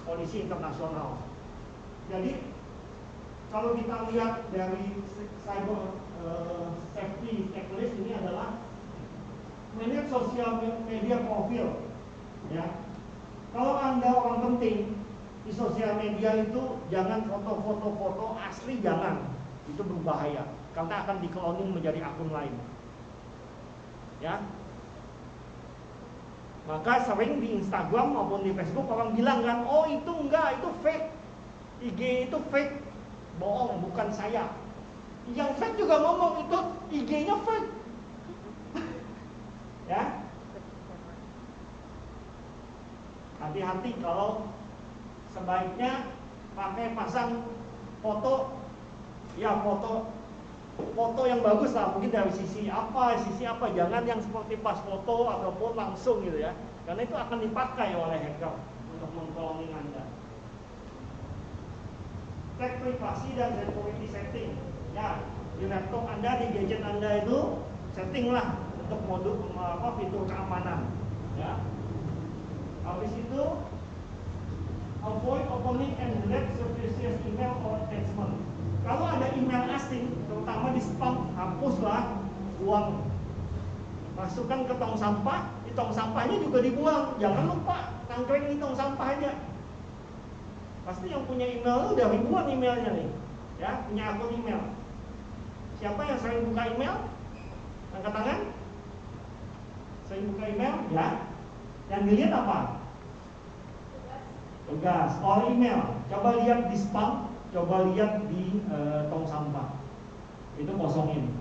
polisi internasional. Jadi kalau kita lihat dari cyber safety checklist ini adalah manage sosial media profil, ya. Kalau Anda orang penting di sosial media itu jangan foto-foto asli, jangan. Itu berbahaya karena akan di-cloning menjadi akun lain. Ya. Maka sering di Instagram maupun di Facebook orang bilang kan, "Oh, itu enggak, itu fake. IG itu fake." Bohong, bukan saya. Yang fake juga ngomong itu IG-nya fake. Ya. Hati-hati kalau sebaiknya pakai pasang foto, ya foto yang bagus lah, mungkin dari sisi apa, jangan yang seperti pas foto ataupun langsung gitu ya, karena itu akan dipakai oleh hacker untuk meng-cloning Anda. Cek privasi dan security setting, ya, di laptop Anda, di gadget Anda itu setting lah untuk mode fitur keamanan, ya. Habis itu avoid opening and delete suspicious email or attachment. Kalau ada email asing, terutama di spam, hapuslah, buang. Masukkan ke tong sampah, di tong sampahnya juga dibuang. Jangan lupa tangkring di tong sampah aja. Pasti yang punya email udah ribuan emailnya nih, ya, punya akun email. Siapa yang sering buka email? Angkat tangan. Sering buka email, ya. Yang dilihat apa? Tugas, or email, coba lihat di spam, coba lihat di tong sampah, itu kosongin,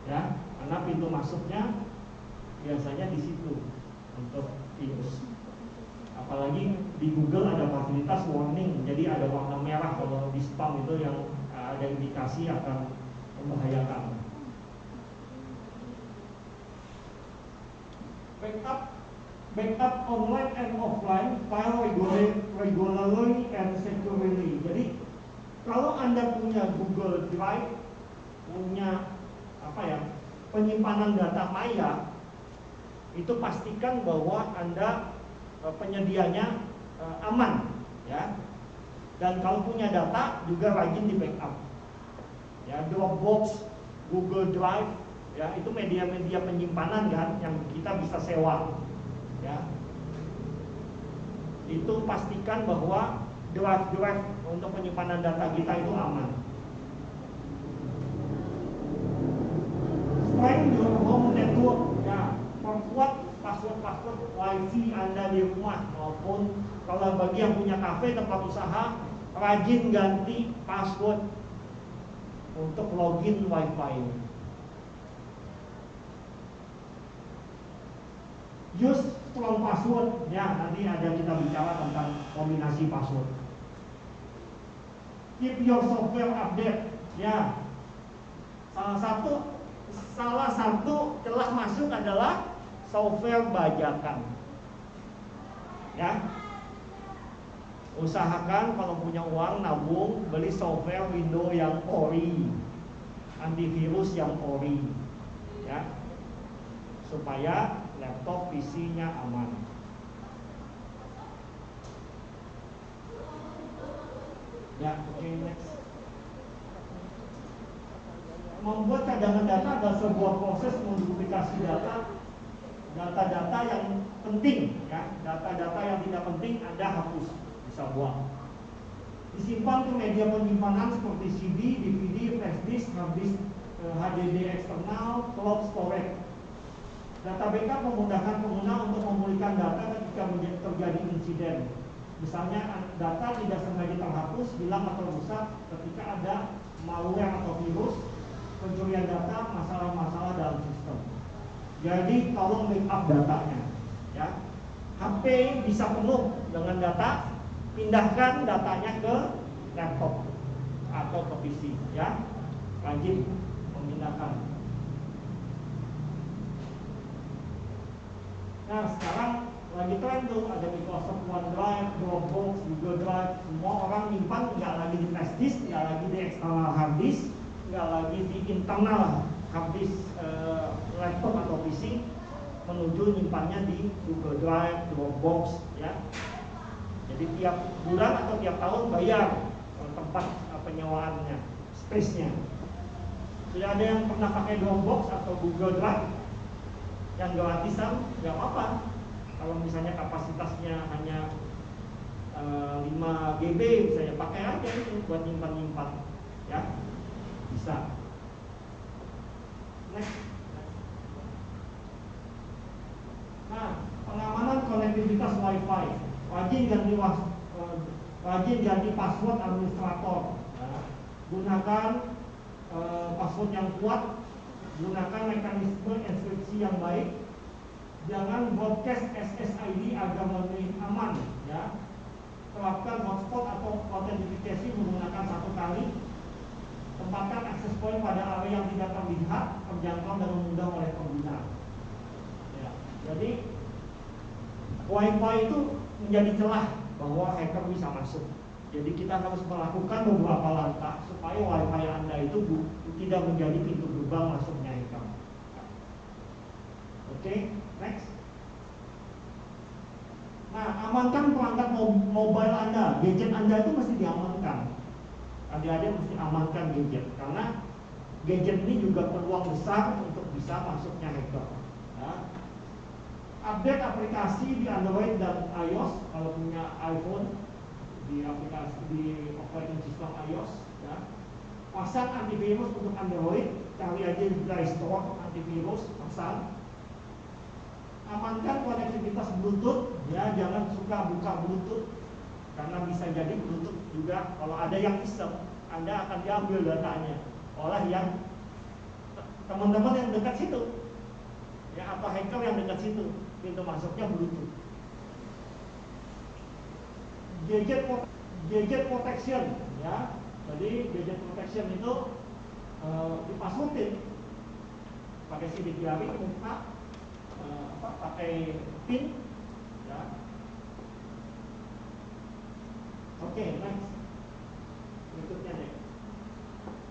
ya, karena pintu masuknya biasanya di situ untuk virus. Apalagi di Google ada fasilitas warning, jadi ada warna merah kalau di spam itu yang ada indikasi akan membahayakan. Backup online and offline file regularly and securely. Jadi kalau Anda punya Google Drive, punya penyimpanan data maya, itu pastikan bahwa Anda penyedianya aman, ya. Dan kalau punya data juga rajin di backup. Ya, Dropbox, Google Drive, ya, itu media-media penyimpanan kan yang kita bisa sewa. Ya, itu pastikan bahwa drive untuk penyimpanan data kita itu aman. Strengthen your home network, ya, perkuat password wifi Anda di rumah, maupun kalau bagi yang punya kafe, tempat usaha, rajin ganti password untuk login wifi. Use strong password, ya, nanti ada kita bicara tentang kombinasi password. Keep your software update, ya. Salah satu celah masuk adalah software bajakan, ya. Usahakan kalau punya uang nabung, beli software Windows yang ori, antivirus yang ori, ya, supaya laptop PC-nya aman. Ya, oke, next. Membuat cadangan data adalah sebuah proses modifikasi data-data yang penting, ya. Data-data yang tidak penting Anda hapus, bisa buang. Disimpan ke media penyimpanan seperti CD, DVD, flash disk, hard disk, HDD eksternal, cloud storage. Data backup memudahkan pengguna untuk memulihkan data ketika terjadi insiden. Misalnya data tidak sengaja terhapus, hilang atau rusak ketika ada malware atau virus, pencurian data, masalah-masalah dalam sistem. Jadi tolong backup datanya, ya. HP bisa penuh dengan data, pindahkan datanya ke laptop atau ke PC, ya. Rajin memindahkan. Nah, sekarang lagi tren tuh, ada Microsoft OneDrive, Dropbox, Google Drive. Semua orang nyimpan nggak lagi di flash disk, nggak lagi di external hard disk, nggak lagi di internal hard disk laptop atau PC, menuju nyimpannya di Google Drive, Dropbox, ya. Jadi tiap bulan atau tiap tahun bayar tempat penyewaannya, space-nya. Sudah ada yang pernah pakai Dropbox atau Google Drive? Yang gratisan, nggak apa-apa. Kalau misalnya kapasitasnya hanya 5 GB, misalnya pakai aja itu buat nyimpan-nyimpan, ya, bisa. Next. Nah, pengamanan konektivitas WiFi, rajin ganti password administrator. Ya. Gunakan password yang kuat. Gunakan mekanisme enkripsi yang baik. Jangan broadcast SSID agar lebih aman, ya. Terapkan hotspot atau autentifikasi menggunakan 1 kali. Tempatkan access point pada area yang tidak terlihat, terjangkau dengan mudah oleh pengguna. Ya. Jadi WiFi itu menjadi celah bahwa hacker bisa masuk. Jadi kita harus melakukan beberapa langkah supaya WiFi Anda itu tidak menjadi pintu gerbang masuknya hacker. Oke, next. Nah, amankan perangkat mobile Anda, gadget Anda itu mesti diamankan. Adik-adik mesti amankan gadget, karena gadget ini juga peluang besar untuk bisa masuknya hacker. Ya. Update aplikasi di Android dan iOS. Kalau punya iPhone, di aplikasi di operating system iOS, ya. Pasang antivirus untuk Android, cari aja di Play Store antivirus, pasang. amankan konektivitas Bluetooth, ya, jangan suka buka Bluetooth karena bisa jadi Bluetooth juga kalau ada yang iseng, Anda akan diambil datanya oleh yang teman-teman yang dekat situ, ya, atau hacker yang dekat situ, pintu masuknya Bluetooth. Gadget protection, ya, jadi gadget protection itu dipaswoodin pakai sidik jari, muka, pakai pin, ya. Oke, next. Berikutnya deh.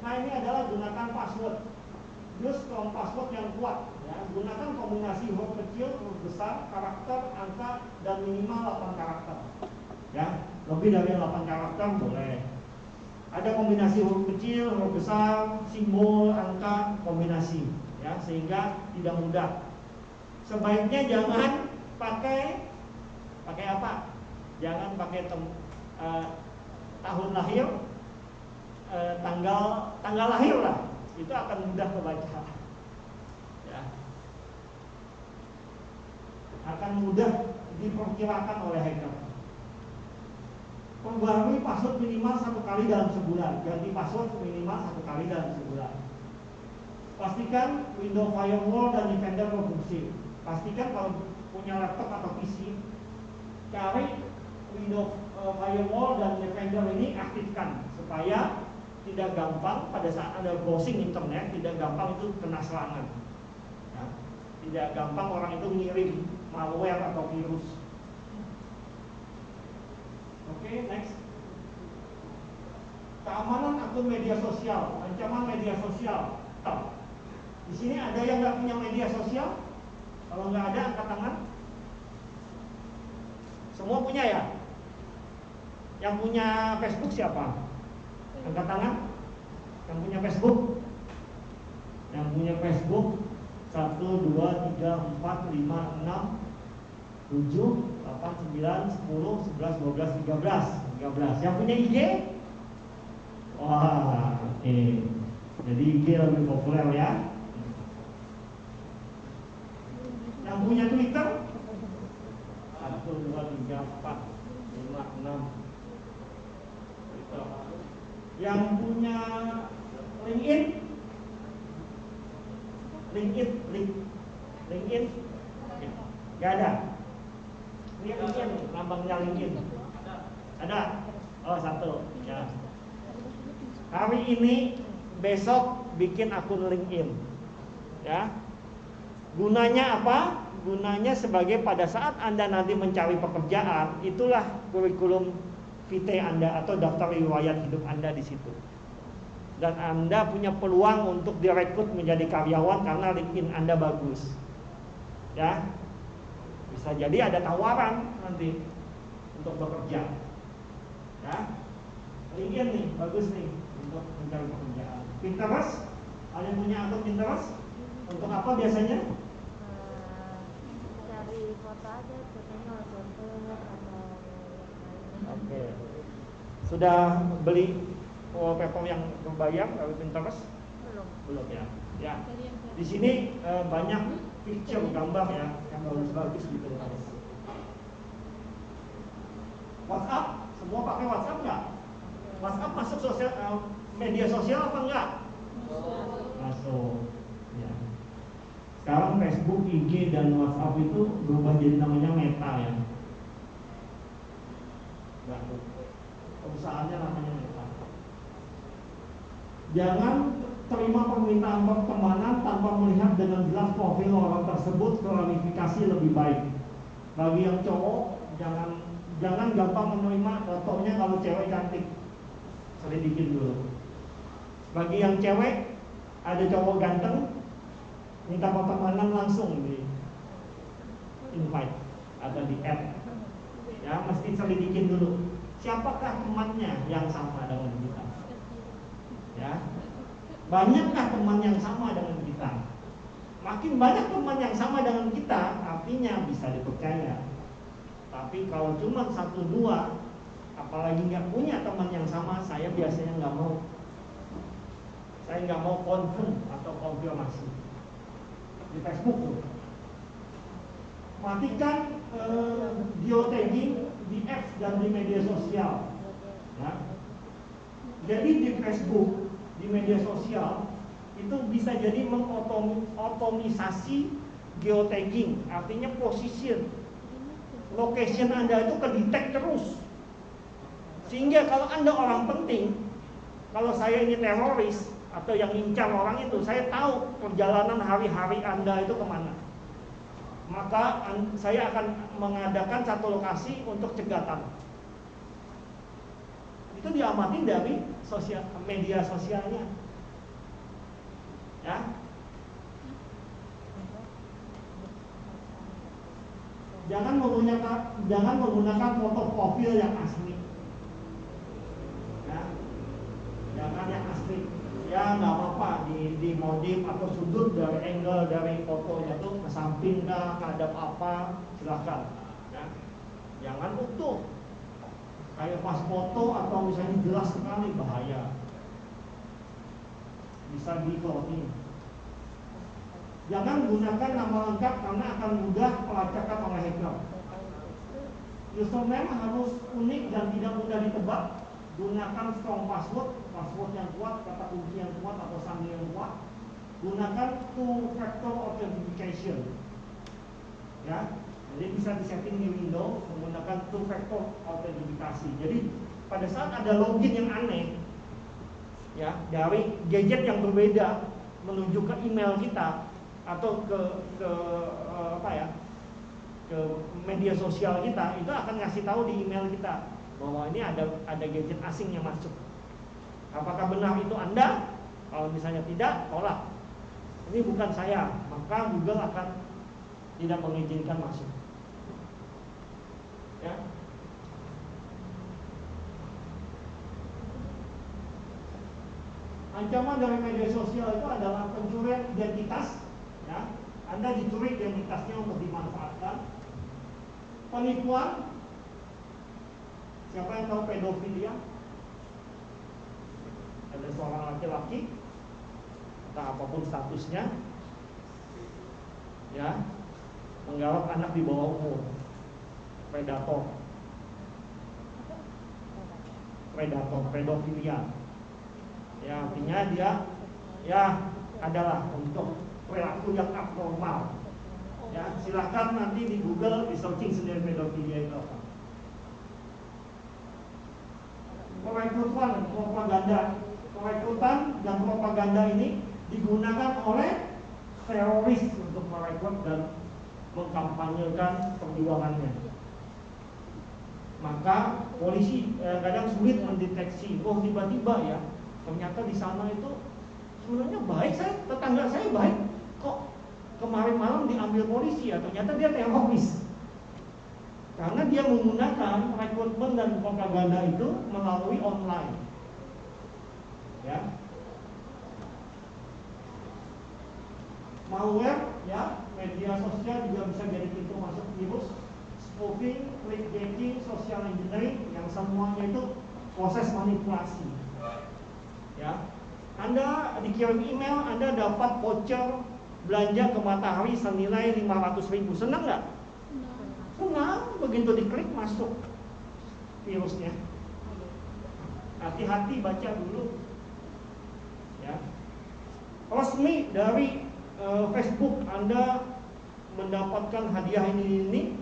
Nah, ini adalah gunakan password. Use strong password yang kuat, ya. Gunakan kombinasi huruf kecil, huruf besar, karakter, angka, dan minimal 8 karakter. Ya, lebih dari 8 karakter boleh. Ada kombinasi huruf kecil, huruf besar, simbol, angka, kombinasi, ya, sehingga tidak mudah. Sebaiknya jangan pakai apa? Jangan pakai tahun lahir, tanggal lahir lah. Itu akan mudah kebaca, ya. Akan mudah diperkirakan oleh hacker. Perbarui password minimal 1 kali dalam sebulan. Ganti password minimal 1 kali dalam sebulan. Pastikan Windows Firewall dan Defender berfungsi. Pastikan kalau punya laptop atau PC, cari Windows Firewall dan Defender ini aktifkan supaya tidak gampang pada saat Anda browsing internet, tidak gampang itu kena serangan, ya. Tidak gampang orang itu ngirim malware atau virus. Oke, next. Keamanan akun media sosial, ancaman media sosial. Di sini ada yang nggak punya media sosial? Kalau nggak ada, angkat tangan. Semua punya ya? Yang punya Facebook siapa? Angkat tangan. Yang punya Facebook? Yang punya Facebook 1, 2, 3, 4, 5, 6, 7, 8, 9, 10, 11, 12, 13. Yang punya IG? Wah, oke. Jadi IG lebih populer ya. Yang punya Twitter? 1, 2, 3, 4, 5, 6. Twitter. Yang punya LinkedIn? LinkedIn? Gak ada. Ini LinkedIn, lambangnya LinkedIn. Ada? Oh, 1. Ya. Hari ini, besok bikin akun LinkedIn. Ya. Gunanya apa? Gunanya sebagai pada saat Anda nanti mencari pekerjaan, itulah kurikulum vitae Anda atau daftar riwayat hidup Anda di situ. Dan Anda punya peluang untuk direkrut menjadi karyawan karena LinkedIn Anda bagus. Ya. Bisa jadi ada tawaran nanti untuk bekerja. Ya. LinkedIn nih, bagus nih untuk mencari pekerjaan. Pinterest? Ada yang punya akun Pinterest? Untuk apa biasanya? Cari foto aja, fotonya wallpaper atau Oke. Sudah beli wallpaper yang berbayar dari Pinterest? Belum ya. Ya. Di sini banyak picture gambar ya yang bagus-bagus gitu. WhatsApp, semua pakai WhatsApp nggak? WhatsApp masuk media sosial apa enggak? Masuk. Ya. Sekarang Facebook, IG dan WhatsApp itu berubah jadi namanya Meta ya. Perusahaannya namanya Meta. Jangan terima permintaan pertemanan tanpa melihat dengan jelas profil orang tersebut, klarifikasi lebih baik. Bagi yang cowok, jangan gampang menerima fotonya kalau cewek cantik. Selidikin dulu. Bagi yang cewek, ada cowok ganteng, minta pertemanan langsung di invite atau di add. Ya, mesti selidikin dulu. Siapakah temannya yang sama dengan kita? Ya. Banyakkah teman yang sama dengan kita? Makin banyak teman yang sama dengan kita, artinya bisa dipercaya. Tapi kalau cuma 1-2, apalagi nggak punya teman yang sama, saya biasanya nggak mau. Saya nggak mau confirm atau konfirmasi di Facebook tuh. matikan geotagging di apps dan di media sosial. Ya. Jadi di Facebook, di media sosial itu bisa jadi mengotomisasi geotagging, artinya position, location Anda itu kedetek terus. Sehingga kalau Anda orang penting, kalau saya ini teroris atau yang incar orang itu, saya tahu perjalanan hari-hari Anda itu kemana. Maka saya akan mengadakan satu lokasi untuk cegatan. Itu diamati dari media sosialnya. Ya. Jangan menggunakan foto profil yang asli. Ya. Jangan yang asli. Ya nggak apa-apa di modif atau sudut dari angle dari fotonya tuh ke samping kah, hadap apa, silahkan. Ya. Jangan utuh. Kayak pas foto atau misalnya jelas sekali, bahaya. Bisa di cloning. Jangan gunakan nama lengkap karena akan mudah pelacakan oleh hacker. Username harus unik dan tidak mudah ditebak. Gunakan strong password yang kuat, kata kunci yang kuat atau sandi yang kuat. Gunakan two-factor authentication. Ya, jadi bisa disetting di Windows menggunakan two-factor authentication. Jadi pada saat ada login yang aneh, ya dari gadget yang berbeda menuju ke email kita atau ke media sosial kita, itu akan ngasih tahu di email kita bahwa ini ada gadget asing yang masuk. Apakah benar itu Anda? Kalau misalnya tidak, tolak. Ini bukan saya, maka Google akan tidak mengizinkan masuk. Ya. Ancaman dari media sosial itu adalah pencurian identitas. Ya. Anda dicuri identitasnya untuk dimanfaatkan. Penipuan. Siapa yang tahu pedofilia? Ada seorang laki-laki atau apapun statusnya, ya, menggarap anak di bawah umur, predator, pedofilia. Ya, artinya dia, ya, adalah untuk perilaku yang abnormal. Ya, silahkan nanti di Google di searching sendiri pedofilia itu apa. Perekrutan dan propaganda ini digunakan oleh teroris untuk merekrut dan mengkampanyekan perjuangannya. Maka polisi kadang sulit mendeteksi. Oh, tiba-tiba ya, ternyata di sana itu sebenarnya baik, tetangga saya baik, kok kemarin malam diambil polisi ya, ternyata dia teroris. Karena dia menggunakan rekrutmen dan propaganda itu melalui online. Ya. Malware, ya, media sosial juga bisa jadi pintu masuk virus, spoofing, clickbaiting, social engineering, yang semuanya itu proses manipulasi. Ya. Anda dikirim email, Anda dapat voucher belanja ke Matahari senilai 500.000. Senang nggak? Senang. Begitu diklik masuk virusnya. Hati-hati, baca dulu. Ya. Resmi dari Facebook, Anda mendapatkan hadiah ini.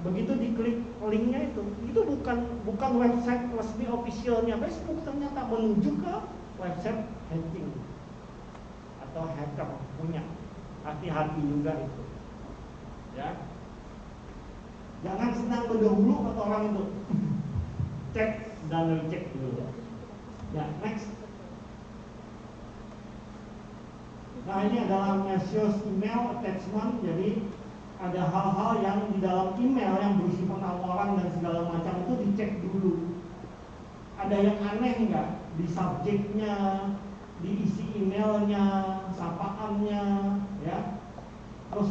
Begitu diklik linknya itu bukan website resmi officialnya Facebook, ternyata menuju ke website hacking atau hacker punya. Hati-hati juga itu. Ya. Jangan senang berdahulu kata orang itu. Cek dan recek dulu. Ya, next. Nah, ini adalah malicious email attachment. Jadi ada hal-hal yang di dalam email yang berisi penawaran dan segala macam itu dicek dulu. Ada yang aneh nggak di subjeknya, di isi emailnya, sapaannya, ya. Terus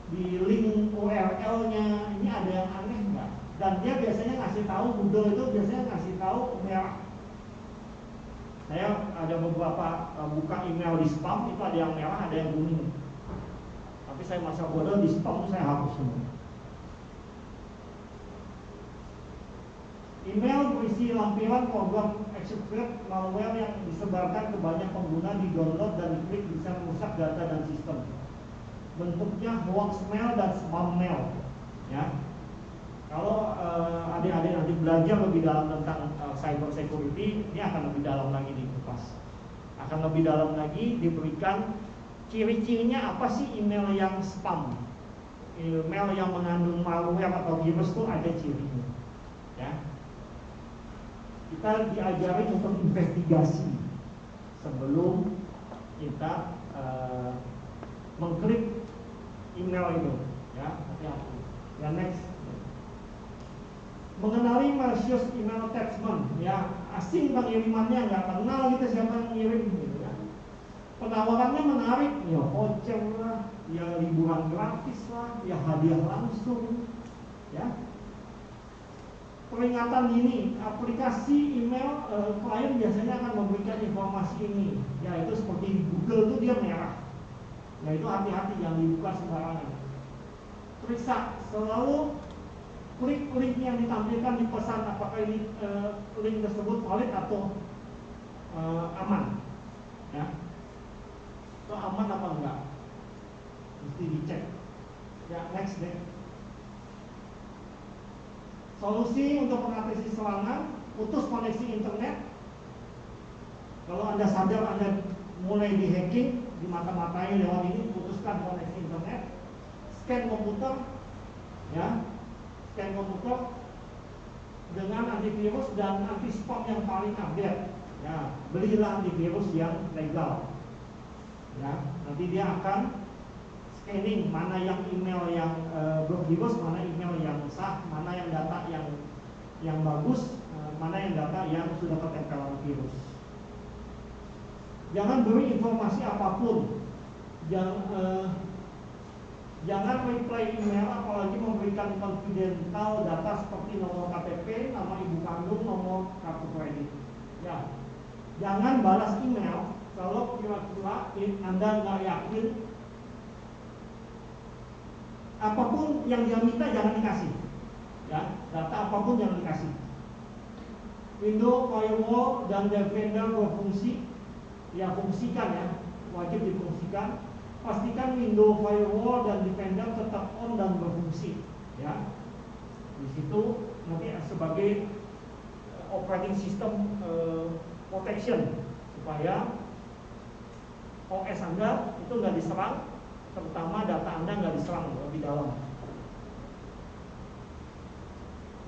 di link URL-nya ini ada yang aneh nggak? Dan dia biasanya ngasih tahu, Google itu biasanya ngasih tahu merah. Saya ada beberapa buka email di spam, itu ada yang merah, ada yang kuning. Tapi saya masa bodoh di spam saya hapus semua. Email berisi lampiran program execute malware yang disebarkan ke banyak pengguna, di-download dan diklik bisa merusak data dan sistem. Bentuknya hoax mail dan spam mail. Ya. Kalau adik-adik nanti belajar lebih dalam tentang cyber security, ini akan lebih dalam lagi dikupas. Akan lebih dalam lagi diberikan ciri-cirinya apa sih email yang spam. Email yang mengandung malware atau virus itu ada cirinya. Ya. Kita diajari untuk investigasi sebelum kita mengklik email itu. Ya, hati-hati. Dan next, mengenali malicious email attachment, ya asing pengirimannya, nggak kenal kita siapa yang ngirim, gitu ya. Penawarannya menarik, ya voucher lah, ya liburan gratis lah, ya hadiah langsung, ya. Peringatan dini, aplikasi email klien biasanya akan memberikan informasi ini, yaitu seperti di Google itu dia merah. Nah itu hati-hati, jangan dibuka sembarangan. Periksa selalu klik link yang ditampilkan di pesan, apakah ini link tersebut valid atau aman, ya. Itu aman apa enggak? Mesti dicek. Ya, next deh. Solusi untuk mengatasi serangan, putus koneksi internet. Kalau Anda sadar Anda mulai di-hacking, dimata-matai lewat ini, putuskan koneksi internet. Scan komputer, ya. Scan komputer dengan antivirus dan anti spam yang paling update. Ya, belilah antivirus yang legal. Ya, nanti dia akan scanning mana yang email yang bervirus, mana email yang sah, mana yang data yang bagus, mana yang data yang sudah ketempelan virus. Jangan beri informasi apapun. Jangan reply email, apalagi memberikan confidential data seperti nomor KTP, nama ibu kandung, nomor kartu kredit. Ya, jangan balas email kalau kira-kira Anda nggak yakin. Apapun yang dia minta jangan dikasih, ya. Data apapun jangan dikasih. Windows firewall dan Defender berfungsi, ya fungsikan ya, wajib difungsikan. Pastikan Windows firewall dan Defender tetap on dan berfungsi, ya. Di situ nanti sebagai operating system protection supaya OS Anda itu nggak diserang, terutama data Anda nggak diserang lebih dalam.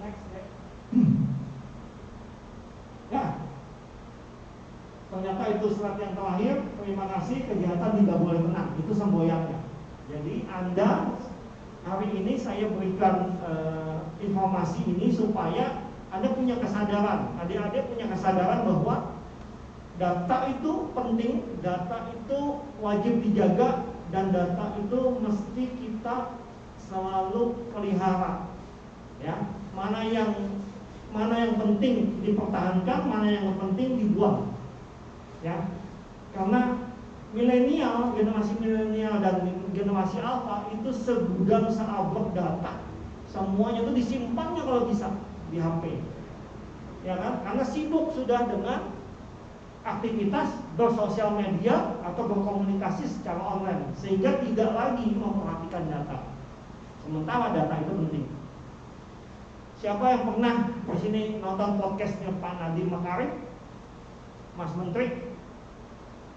Next, ya. Ternyata itu surat yang terakhir. Terima kasih, kejahatan tidak boleh menang. Itu semboyannya. Jadi Anda hari ini saya berikan informasi ini supaya Anda punya kesadaran, adik-adik punya kesadaran bahwa data itu penting, data itu wajib dijaga. Dan data itu mesti kita selalu pelihara, ya. Mana yang penting dipertahankan, mana yang penting dibuang, ya. Karena milenial, generasi milenial dan generasi alfa itu segudang seablek data, semuanya itu disimpannya kalau bisa di HP, ya kan? Karena sibuk sudah dengan aktivitas bersosial media atau berkomunikasi secara online, sehingga tidak lagi memperhatikan data. Sementara data itu penting. Siapa yang pernah di sini nonton podcastnya Pak Nadiem Makarim, Mas Menteri?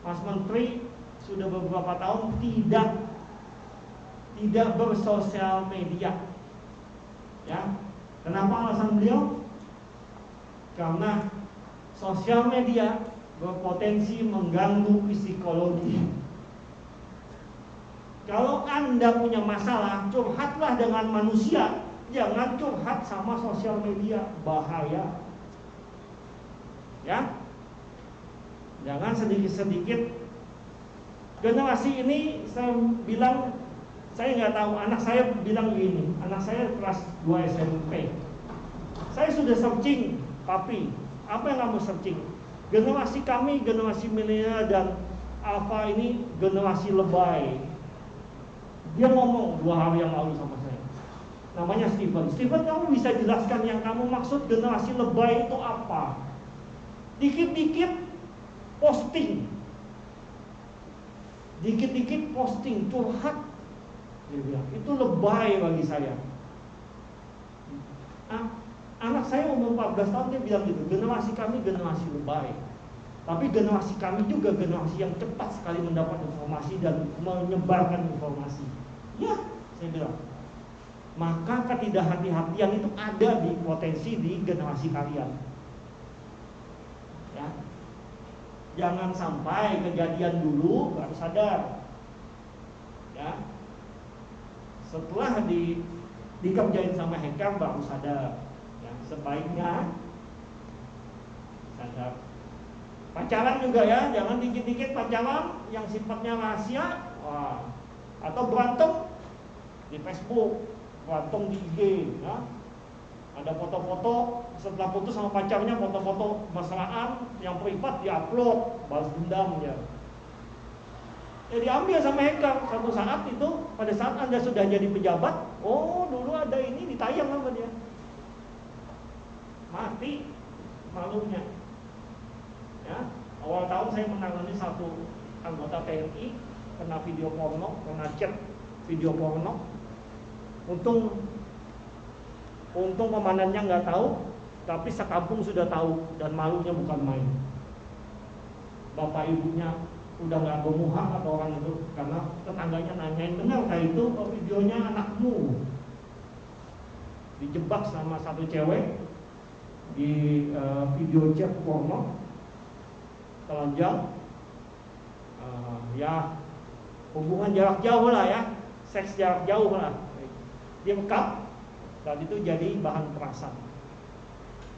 Mas Menteri sudah beberapa tahun tidak bersosial media. Ya, kenapa alasan beliau? Karena sosial media berpotensi mengganggu psikologi. Kalau Anda punya masalah, curhatlah dengan manusia, jangan curhat sama sosial media, bahaya. Ya, jangan sedikit-sedikit. Generasi ini saya bilang, saya nggak tahu, anak saya bilang begini, anak saya kelas 2 SMP. Saya sudah searching, papi, apa yang kamu searching? Generasi kami, generasi milenial dan alpha ini generasi lebay. Dia ngomong 2 hari yang lalu sama saya. Namanya Steven. Steven, kamu bisa jelaskan yang kamu maksud generasi lebay itu apa? Dikit-dikit posting. Dikit-dikit posting, curhat. Dia bilang, itu lebay bagi saya. Anak saya umur 14 tahun, dia bilang gitu, generasi kami generasi lebay. Tapi generasi kami juga generasi yang cepat sekali mendapat informasi dan menyebarkan informasi. Ya, saya bilang. Maka ketidakhati-hatian itu ada di potensi di generasi kalian. Ya. Jangan sampai kejadian dulu baru sadar. Ya. Setelah dikerjain sama hacker baru sadar. Ya, sebaiknya sadar. Pacaran juga ya, jangan dikit-dikit pacaran yang sifatnya rahasia. Wah. Atau berantem di Facebook, berantem di IG, ya. Ada foto-foto setelah putus sama pacarnya, foto-foto mesraan yang privat diupload, balas dendam ya. Ya diambil sama hacker. Suatu saat itu, pada saat Anda sudah jadi pejabat, oh dulu ada ini ditayang sama dia. Mati malunya. Ya, awal tahun saya menangani satu anggota TNI kena video porno, kena chat video porno. Untung komandannya nggak tahu, tapi sekampung sudah tahu dan malunya bukan main. Bapak ibunya udah nggak bermuhak atau orang itu karena tetangganya nanyain, benar kayak itu videonya anakmu dijebak sama satu cewek di video chat porno, telanjang, ya hubungan jarak jauh lah ya, seks jarak jauh lah. Dia rekam dan itu jadi bahan perasan.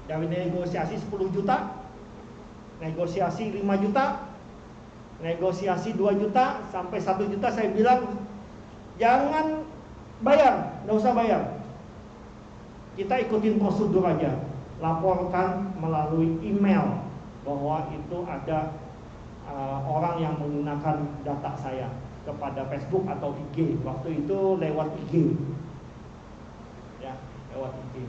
Dari negosiasi 10 juta, negosiasi 5 juta, negosiasi 2 juta sampai 1 juta, saya bilang jangan bayar, nggak usah bayar. Kita ikutin prosedur aja, laporkan melalui email bahwa itu ada orang yang menggunakan data saya kepada Facebook atau IG. Waktu itu lewat IG. Ya, lewat IG.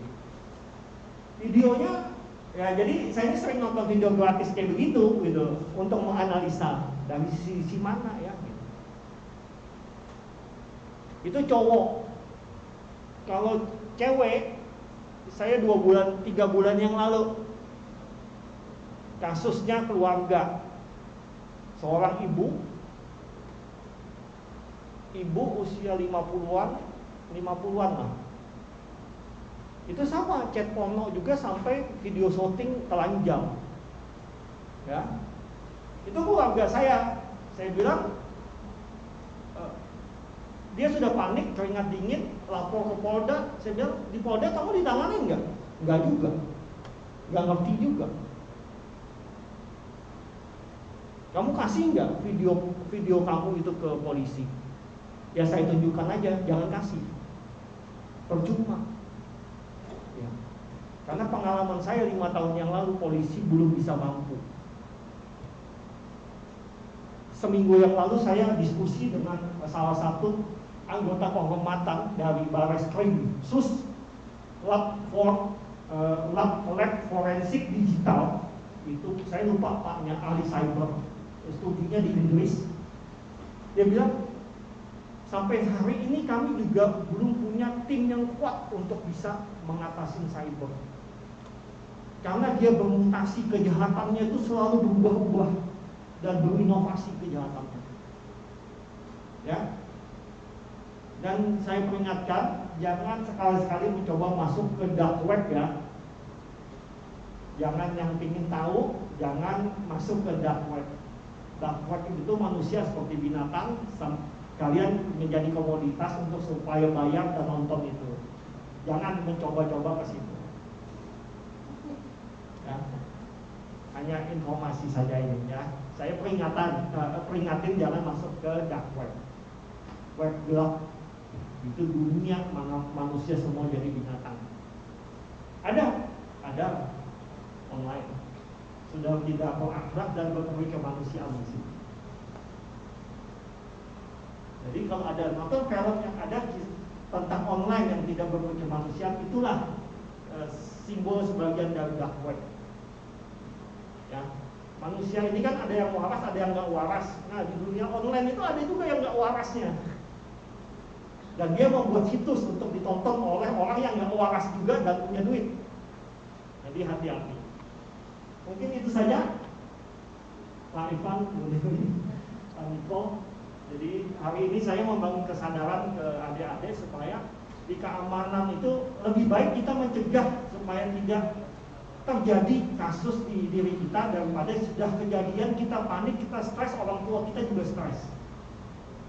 Videonya ya, jadi saya ini sering nonton video gratis kayak begitu gitu untuk menganalisa dari sisi mana ya gitu. Itu cowok. Kalau cewek, saya 2 bulan 3 bulan yang lalu kasusnya keluarga. Seorang ibu usia 50-an lah. Itu sama, chat porno juga sampai video shooting telanjang. Ya. Itu keluarga saya. Saya bilang dia sudah panik, keringat dingin, lapor ke Polda. Saya bilang, di Polda kamu ditangani enggak? Enggak juga. Enggak ngerti juga. Kamu kasih nggak video kamu itu ke polisi? Ya saya tunjukkan aja, jangan kasih. Percuma. Ya. Karena pengalaman saya 5 tahun yang lalu, polisi belum bisa mampu. Seminggu yang lalu saya diskusi dengan salah satu anggota kehormatan dari Barreskrim Sus Lab Forensik Digital. Itu saya lupa paknya, ahli cyber, studinya di Inggris. Dia bilang sampai hari ini kami juga belum punya tim yang kuat untuk bisa mengatasi cyber, karena dia bermutasi, kejahatannya itu selalu berubah-ubah dan berinovasi kejahatannya. Ya. Dan saya peringatkan, jangan sekali-sekali mencoba masuk ke dark web ya. Jangan yang ingin tahu, jangan masuk ke dark web. Dark web itu manusia seperti binatang, kalian menjadi komoditas untuk supaya bayar dan nonton itu. Jangan mencoba-coba ke situ. Ya. Hanya informasi saja ini ya. Saya peringatin jangan masuk ke dark web. Web gelap itu dunia mana manusia semua jadi binatang. Ada online. Sudah tidak berakhlak dan berperi kemanusiaan di situ. Jadi kalau ada nonton film yang ada tentang online yang tidak berbau kemanusiaan, itulah simbol sebagian dari dark web. Ya, manusia ini kan ada yang waras, ada yang nggak waras. Nah, di dunia online itu ada juga yang nggak warasnya. Dan dia membuat situs untuk ditonton oleh orang yang nggak waras juga dan punya duit. Jadi hati-hati. Mungkin itu saja, Pak Ivan, Pak Niko. Jadi hari ini saya membangun kesadaran ke adik-adik supaya di keamanan itu lebih baik kita mencegah supaya tidak terjadi kasus di diri kita daripada sudah kejadian kita panik, kita stres, orang tua kita juga stres.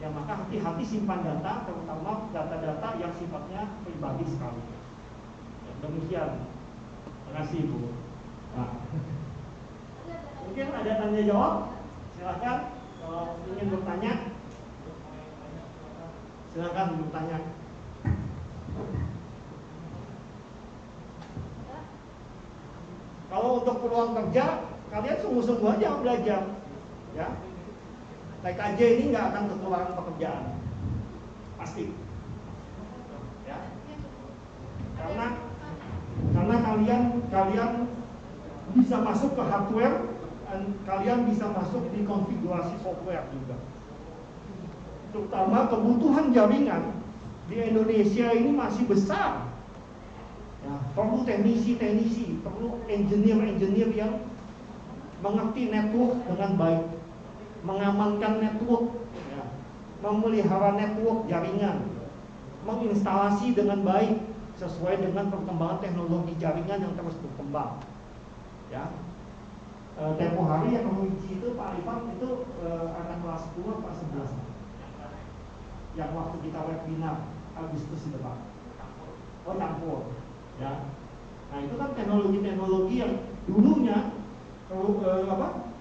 Ya, maka hati-hati simpan data, terutama data-data yang sifatnya pribadi sekali. Ya, demikian. Terima kasih, Bu. Nah. Mungkin ada tanya jawab? Silakan kalau ingin bertanya. Silakan bertanya. Kalau untuk peluang kerja, kalian sungguh-sungguh aja belajar, ya. TKJ ini nggak akan kekurangan pekerjaan, pasti, ya. Karena kalian bisa masuk ke hardware, dan kalian bisa masuk di konfigurasi software juga. Terutama kebutuhan jaringan di Indonesia ini masih besar. Ya, perlu teknisi, perlu engineer yang mengerti network dengan baik, mengamankan network, ya, memelihara network jaringan, menginstalasi dengan baik sesuai dengan perkembangan teknologi jaringan yang terus berkembang. Ya, tempo hari yang menguji itu Pak Ivan itu anak kelas 10 Pak 11. Yang waktu kita webinar Agustus itu Pak. Oh, campur. Ya. Nah, itu kan teknologi-teknologi yang dulunya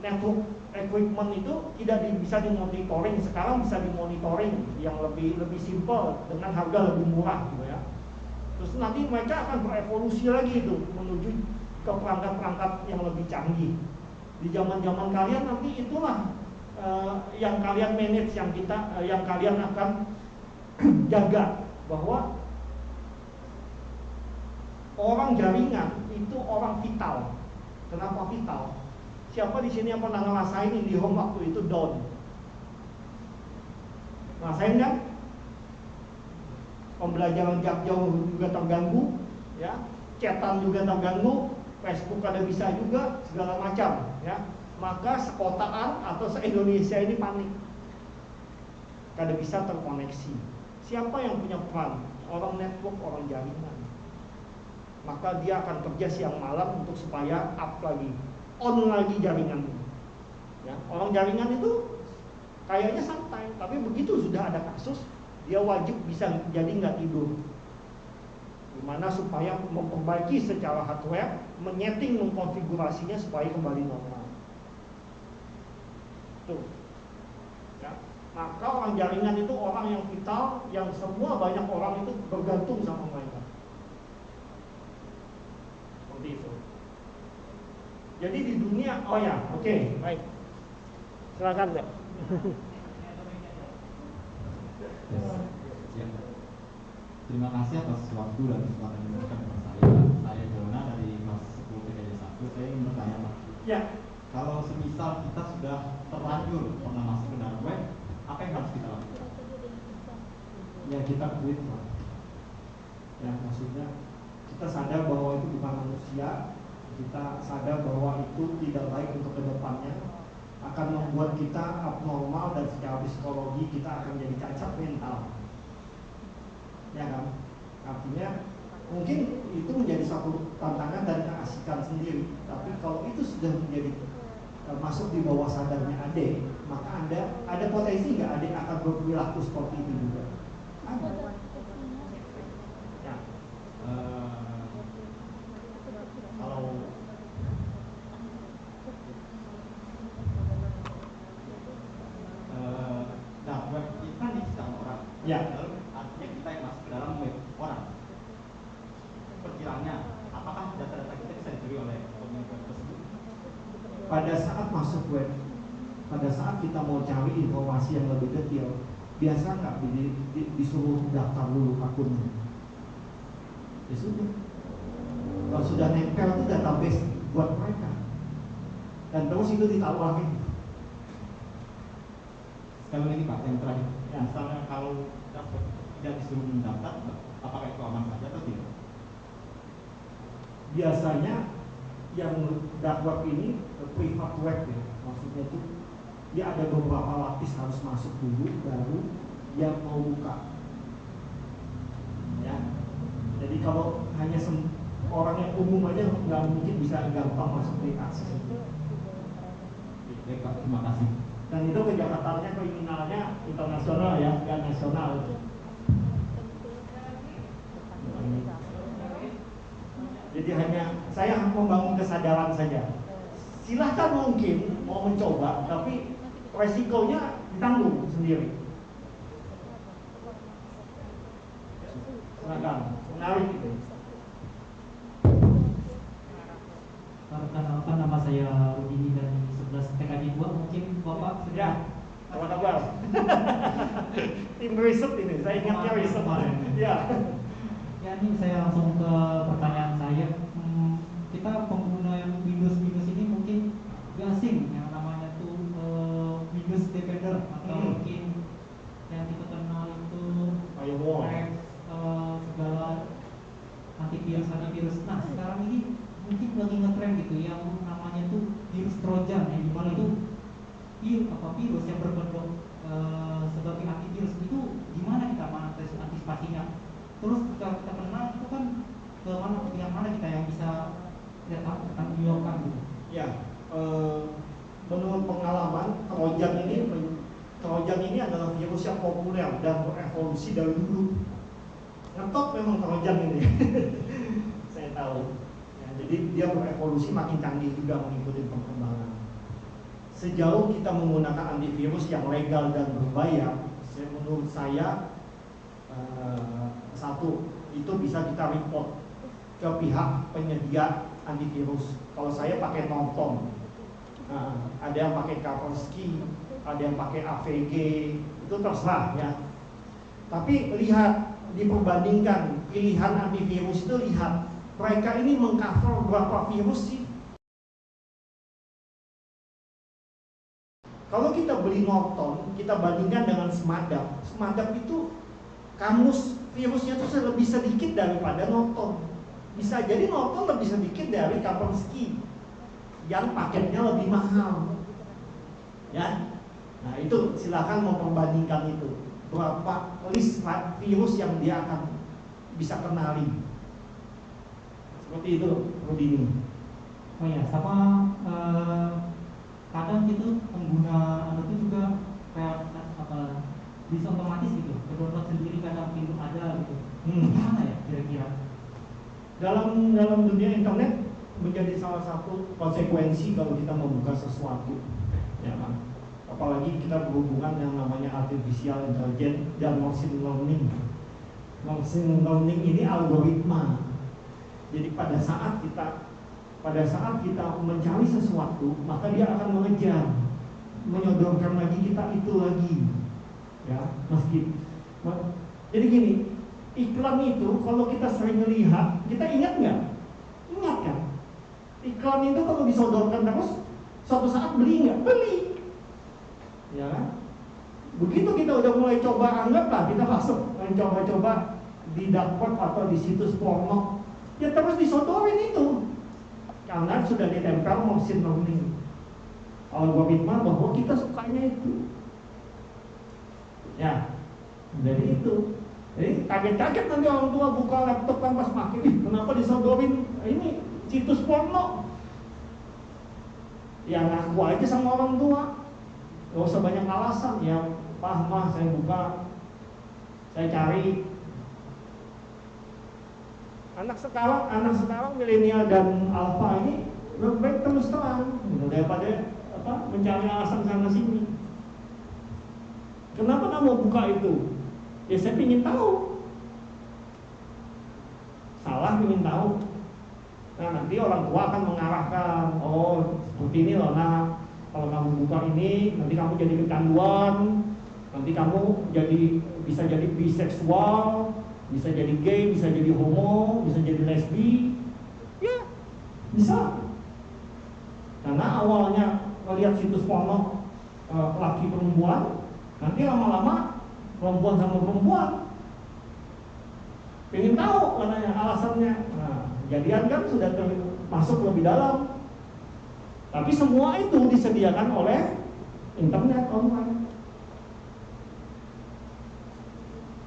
network equipment itu tidak bisa dimonitoring, sekarang bisa dimonitoring yang lebih simpel dengan harga lebih murah gitu ya. Terus nanti mereka akan berevolusi lagi itu menuju ke perangkat-perangkat yang lebih canggih. Di zaman-zaman kalian nanti itulah yang kalian manage, yang kalian akan jaga, bahwa orang jaringan itu orang vital. Kenapa vital? Siapa di sini yang pernah ngerasain IndiHome waktu itu down? Ngerasain kan? Pembelajaran jarak jauh juga terganggu, ya. Chatan juga terganggu, Facebook ada bisa juga, segala macam, ya. Maka sekotaan atau se-Indonesia ini panik. Kada bisa terkoneksi. Siapa yang punya peran? Orang network, orang jaringan. Maka dia akan kerja siang malam untuk supaya up lagi, on lagi jaringan. Ya, orang jaringan itu kayaknya santai, tapi begitu sudah ada kasus, dia wajib bisa jadi nggak tidur. Gimana supaya memperbaiki secara hardware, menyeting, mengkonfigurasinya supaya kembali normal. Tuh. Ya. Maka orang jaringan itu orang yang vital, yang semua banyak orang itu bergantung sama mereka. Seperti itu. Jadi di dunia, oh ya, oke, baik. Silakan deh. Ya. Terima kasih atas waktu dan kesempatan yang diberikan kepada saya. Saya Jona dari kelas 10 TKJ 1. Saya ingin bertanya, Pak. Ya. Kalau semisal kita sudah terlanjur pernah masuk ke dark web, apa yang harus kita lakukan? Ya, kita quit, Pak. Ya, maksudnya kita sadar bahwa itu bukan manusia, kita sadar bahwa itu tidak baik untuk kedepannya, akan membuat kita abnormal dan secara psikologi kita akan jadi cacat mental. Ya kan? Artinya mungkin itu menjadi satu tantangan dan keasikan sendiri. Tapi kalau itu sudah menjadi masuk di bawah sadarnya adik, maka ada potensi nggak adik akan berperilaku seperti itu juga? Ada. Ya. Kalau dark web itu kan digital orang. Ya. Lalu artinya kita yang masuk ke dalam web orang. Perkiraannya, apakah data-data kita bisa dicuri oleh pemilik web tersebut? Pada saat masuk web, pada saat kita mau cari informasi yang lebih detail, biasa nggak disuruh daftar dulu akunnya? Ya sudah. Kalau sudah nempel itu database buat mereka, dan terus itu ditaruh lagi. Sekali lagi Pak, yang terakhir, ya, misalnya kalau tidak disuruh mendaftar, apakah itu aman saja atau tidak? Biasanya yang dark web ini private web ya, maksudnya itu dia ada beberapa lapis harus masuk dulu baru dia mau buka. Ya, jadi kalau hanya orang yang umum aja nggak mungkin bisa gampang masuk di akses itu. Baik Pak, terima kasih. Dan itu kejahatannya, kriminalnya internasional ya, nggak nasional. Jadi hanya saya membangun kesadaran saja. Silahkan mungkin mau mencoba, tapi resikonya ditanggung sendiri. Silakan, menarik itu. Perkenalkan, nama saya Rudini dari 11 TKJ 2. Mungkin Bapak sudah. Ya, apa kabar? Tim riset ini, saya ingatnya riset. Ya. Ya, ini saya langsung ke pertanyaan saya. Kita pengguna yang Windows ini mungkin gak asing yang namanya tuh Windows Defender atau mungkin yang kita kenal itu segala antivirus. Nah, sekarang ini mungkin lagi ngetren gitu yang namanya tuh virus Trojan, yang dimana tuh virus yang berbentuk sebagai antivirus itu gimana kita mengantisipasinya? Terus kita kenal itu kan ke mana, pihak mana kita yang bisa tanggung jawabkan gitu? Ya, menurut pengalaman Trojan ini adalah virus yang populer dan berevolusi dari dulu. Ngetop memang Trojan ini, saya tahu. Ya, jadi dia berevolusi makin canggih juga mengikuti perkembangan. Sejauh kita menggunakan antivirus yang legal dan berbayar, menurut saya satu, itu bisa kita report ke pihak penyedia antivirus. Kalau saya pakai Norton, ada yang pakai Kaspersky, ada yang pakai AVG, itu terserah ya. Tapi lihat, diperbandingkan pilihan antivirus itu, lihat mereka ini mengcover berapa virus sih. Kalau kita beli Norton, kita bandingkan dengan Smadap itu kamus virusnya itu lebih sedikit daripada Norton. Bisa jadi Norton lebih sedikit dari Kaspersky yang paketnya lebih mahal. Ya, nah itu silakan memperbandingkan itu, berapa list virus yang dia akan bisa kenali. Seperti itu, Rudini. Oh ya, sama kadang gitu pengguna itu juga kayak bisa otomatis gitu, download sendiri kadang pintu ada gitu. Gimana ya kira-kira? Dalam dunia internet menjadi salah satu konsekuensi kalau kita membuka sesuatu, ya kan? Apalagi kita berhubungan yang namanya artificial intelligence dan machine learning. Machine learning ini algoritma. Jadi pada saat kita mencari sesuatu, maka dia akan mengejar, menyodorkan lagi kita itu lagi, ya. Jadi gini, iklan itu kalau kita sering lihat, kita ingat nggak? Ingat kan? Iklan itu kalau disodorkan terus, suatu saat beli nggak? Beli, ya kan? Begitu kita udah mulai coba, anggaplah kita masuk mencoba-coba di dark web atau di situs porno, ya terus disodorin itu, karena sudah ditempel machine learning algoritma bahwa kita sukanya itu, ya. Jadi itu. Jadi kaget-kaget nanti orang tua buka laptop kan pas pakai, kenapa disodorin ini situs porno? Ya ngaku aja sama orang tua, gak usah banyak alasan. Ya Pak, mah saya buka, saya cari. Anak sekarang milenial dan alfa ini lebih baik terus terang daripada mencari alasan sana sini. Kenapa kamu buka itu? Ya saya ingin tahu. Salah ingin tahu. Nah nanti orang tua akan mengarahkan, oh seperti ini loh nak, kalau kamu buka ini nanti kamu jadi kecanduan, Nanti kamu bisa jadi biseksual, bisa jadi gay, bisa jadi homo, bisa jadi lesbi, ya bisa. Karena awalnya melihat situs porno laki perempuan, nanti lama-lama perempuan sama perempuan. Pengen tahu katanya alasannya. Nah, jadian kan sudah masuk lebih dalam. Tapi semua itu disediakan oleh internet online.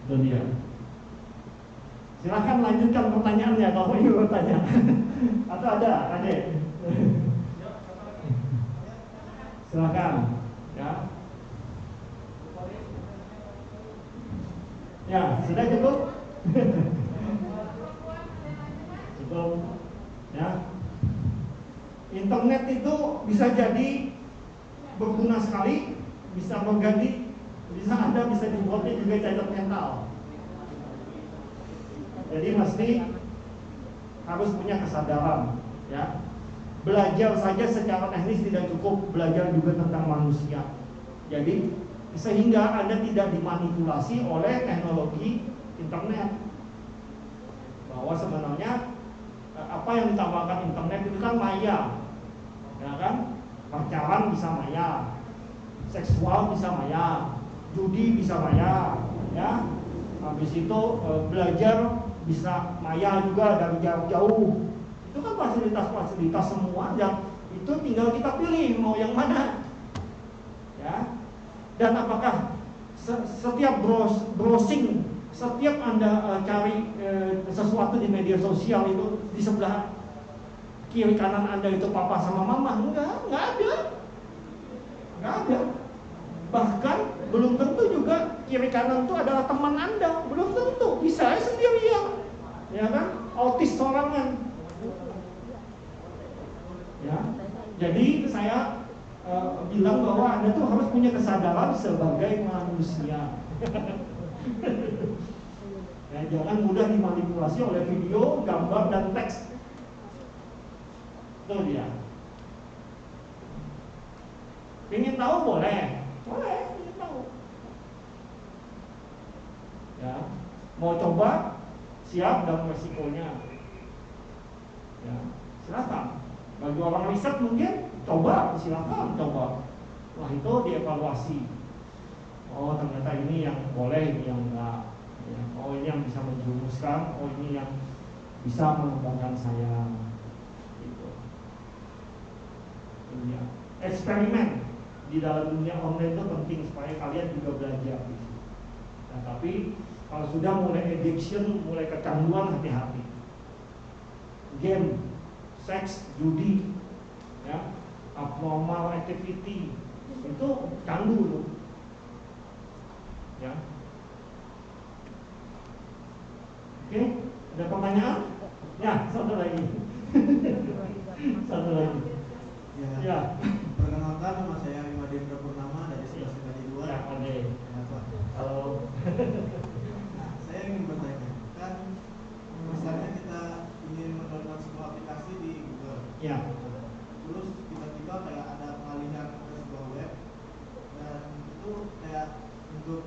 Itu dia. Silahkan lanjutkan pertanyaannya kalau ingin bertanya. Atau ada, Ade? Silahkan, ya. Ya, sudah cukup? Cukup, ya. Internet itu bisa jadi berguna sekali, bisa mengganti, bisa dibuatnya juga cacat mental. Jadi mesti harus punya kesadaran, ya. Belajar saja secara teknis tidak cukup, belajar juga tentang manusia. Jadi sehingga Anda tidak dimanipulasi oleh teknologi internet. Bahwa sebenarnya apa yang ditawarkan internet itu kan maya, ya kan? Pacaran bisa maya, seksual bisa maya, judi bisa maya, ya. Habis itu belajar bisa maya juga dari jauh-jauh. Itu kan fasilitas-fasilitas semua, dan itu tinggal kita pilih mau yang mana, ya. Dan apakah setiap browsing, setiap Anda cari sesuatu di media sosial itu di sebelah kiri kanan Anda itu papa sama mama? Enggak ada. Bahkan belum tentu juga kiri kanan itu adalah teman Anda, belum tentu, bisa sendirian, ya kan? Autis sorangan. Ya, jadi saya bilang bahwa Anda tuh harus punya kesadaran sebagai manusia. Ya, jangan mudah dimanipulasi oleh video, gambar, dan teks. Itu dia. Ingin tahu boleh, ingin tahu. Ya, mau coba, siap dan resikonya. Ya, silakan. Bagi orang riset mungkin coba, silakan coba. Wah, itu dievaluasi. Oh, ternyata ini yang boleh, ini yang enggak. Ya, oh, ini yang bisa menjerumuskan. Oh, ini yang bisa mengembangkan saya. Gitu. Ya. Eksperimen di dalam dunia online itu penting supaya kalian juga belajar. Nah, tapi kalau sudah mulai addiction, mulai kecanduan, hati-hati. Game, seks, judi, ya, abnormal activity, itu candu loh, ya. Oke, ada pertanyaan? Ya, satu lagi. Satu lagi. Ya. Perkenalkan, nama saya Imadendra Purnama dari Sekolah Sekali 2. Ya, Ade. Halo. Nah, saya ingin bertanya, kan misalnya kita ingin mendownload sebuah aplikasi di Google. Ya. Terus tiba-tiba kayak ada pengalihan ke sebuah web, dan itu kayak untuk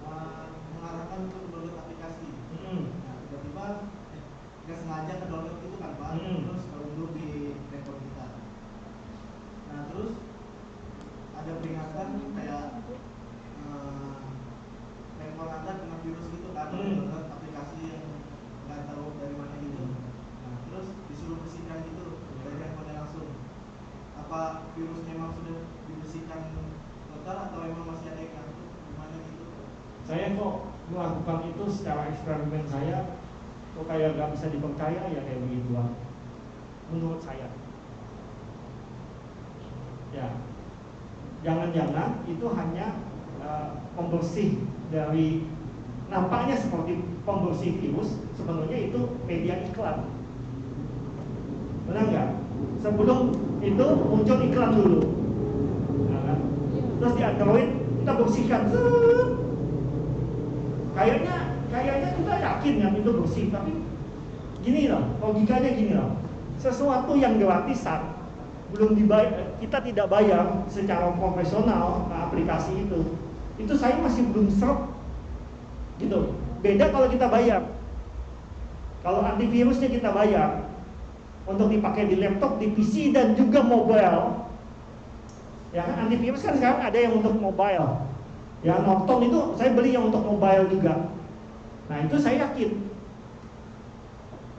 mengarahkan untuk download aplikasi. Nah, tiba-tiba nggak sengaja ke download itu kan Pak, terus keunduh di handphone kita. Nah, terus ada peringatan kayak handphone Anda kena virus gitu kan, download aplikasi yang nggak tahu dari mana gitu. Nah, terus disuruh bersihkan gitu dari handphone langsung. Apa virusnya memang sudah dibersihkan total atau memang masih ada yang ngangkut? Gimana gitu? Saya kok melakukan itu secara eksperimen saya, kok kayak gak bisa dipercaya ya kayak begituan. Menurut saya, ya, jangan-jangan itu hanya pembersih dari, nampaknya seperti pembersih virus, sebenarnya itu media iklan. Benar nggak? Sebelum itu muncul iklan dulu, nah, kan? Terus di Android kita bersihkan. Kayaknya kita yakin kan itu bersih, tapi gini loh, logikanya gini loh. Sesuatu yang gratisan, belum dibayar, kita tidak bayar secara profesional ke aplikasi itu, itu saya masih belum serap gitu. Beda kalau kita bayar. Kalau antivirusnya kita bayar untuk dipakai di laptop, di PC dan juga mobile. Ya kan, antivirus kan sekarang ada yang untuk mobile. Ya, Norton itu saya beli yang untuk mobile juga. Nah, itu saya yakin.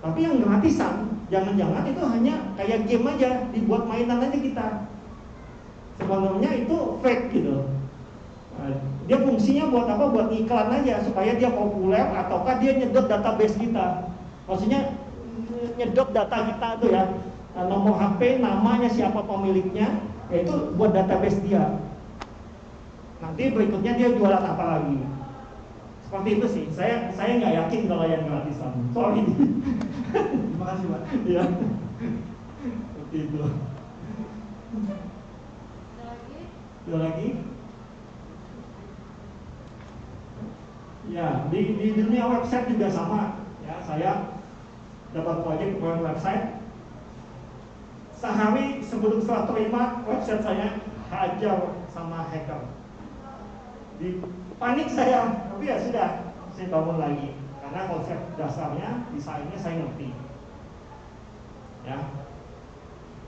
Tapi yang gratisan, jangan-jangan itu hanya kayak game aja, dibuat mainan aja kita. Sebenarnya itu fake gitu. Dia fungsinya buat apa? Buat iklan aja supaya dia populer, ataukah dia nyedot database kita. Maksudnya nyedot data kita tuh ya, nomor HP, namanya siapa pemiliknya, yaitu buat database dia. Nanti berikutnya dia jualan apa lagi. Seperti itu sih. Saya nggak yakin kalau yang gratisan. Sorry. Terima kasih, Pak. Ya. Seperti itu. Ada lagi? Ya, di dunia website juga sama. Ya, saya dapat proyek website. Sehari sebelum saya terima website saya hajar sama hacker. Di panik saya, tapi ya sudah, saya bangun lagi karena konsep dasarnya, desainnya saya ngerti. Ya,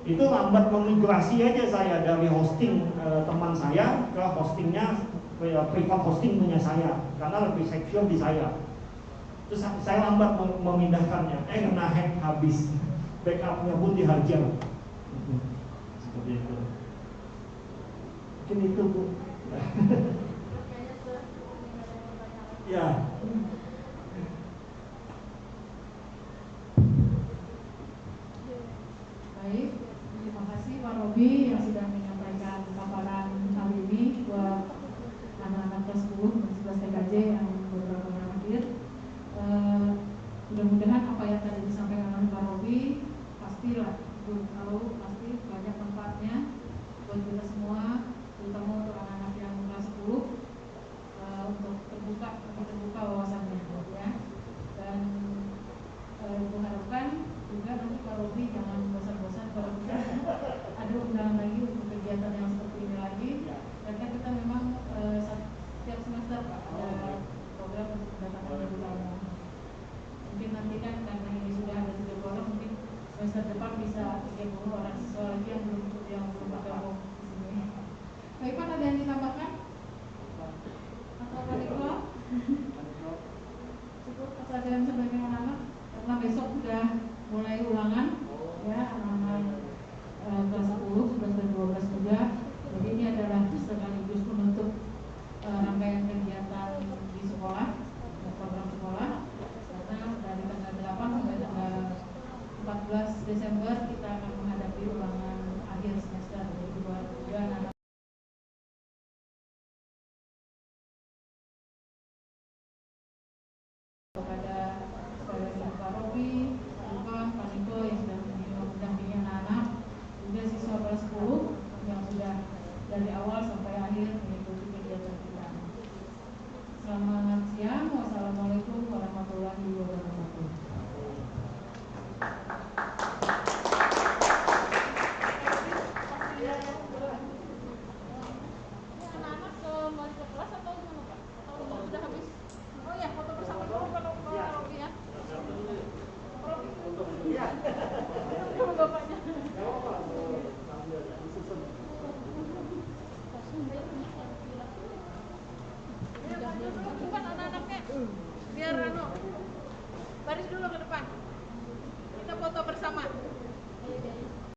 itu lambat memigrasi aja saya dari hosting teman saya ke hostingnya private hosting punya saya karena lebih secure di saya. Terus saya lambat memindahkannya, kena hack habis, backupnya pun dihajar. Seperti itu. Mungkin itu Bu. Ya. Baik, terima kasih Pak Robi yang sudah menyampaikan paparan kali ini buat anak-anak kelas 10.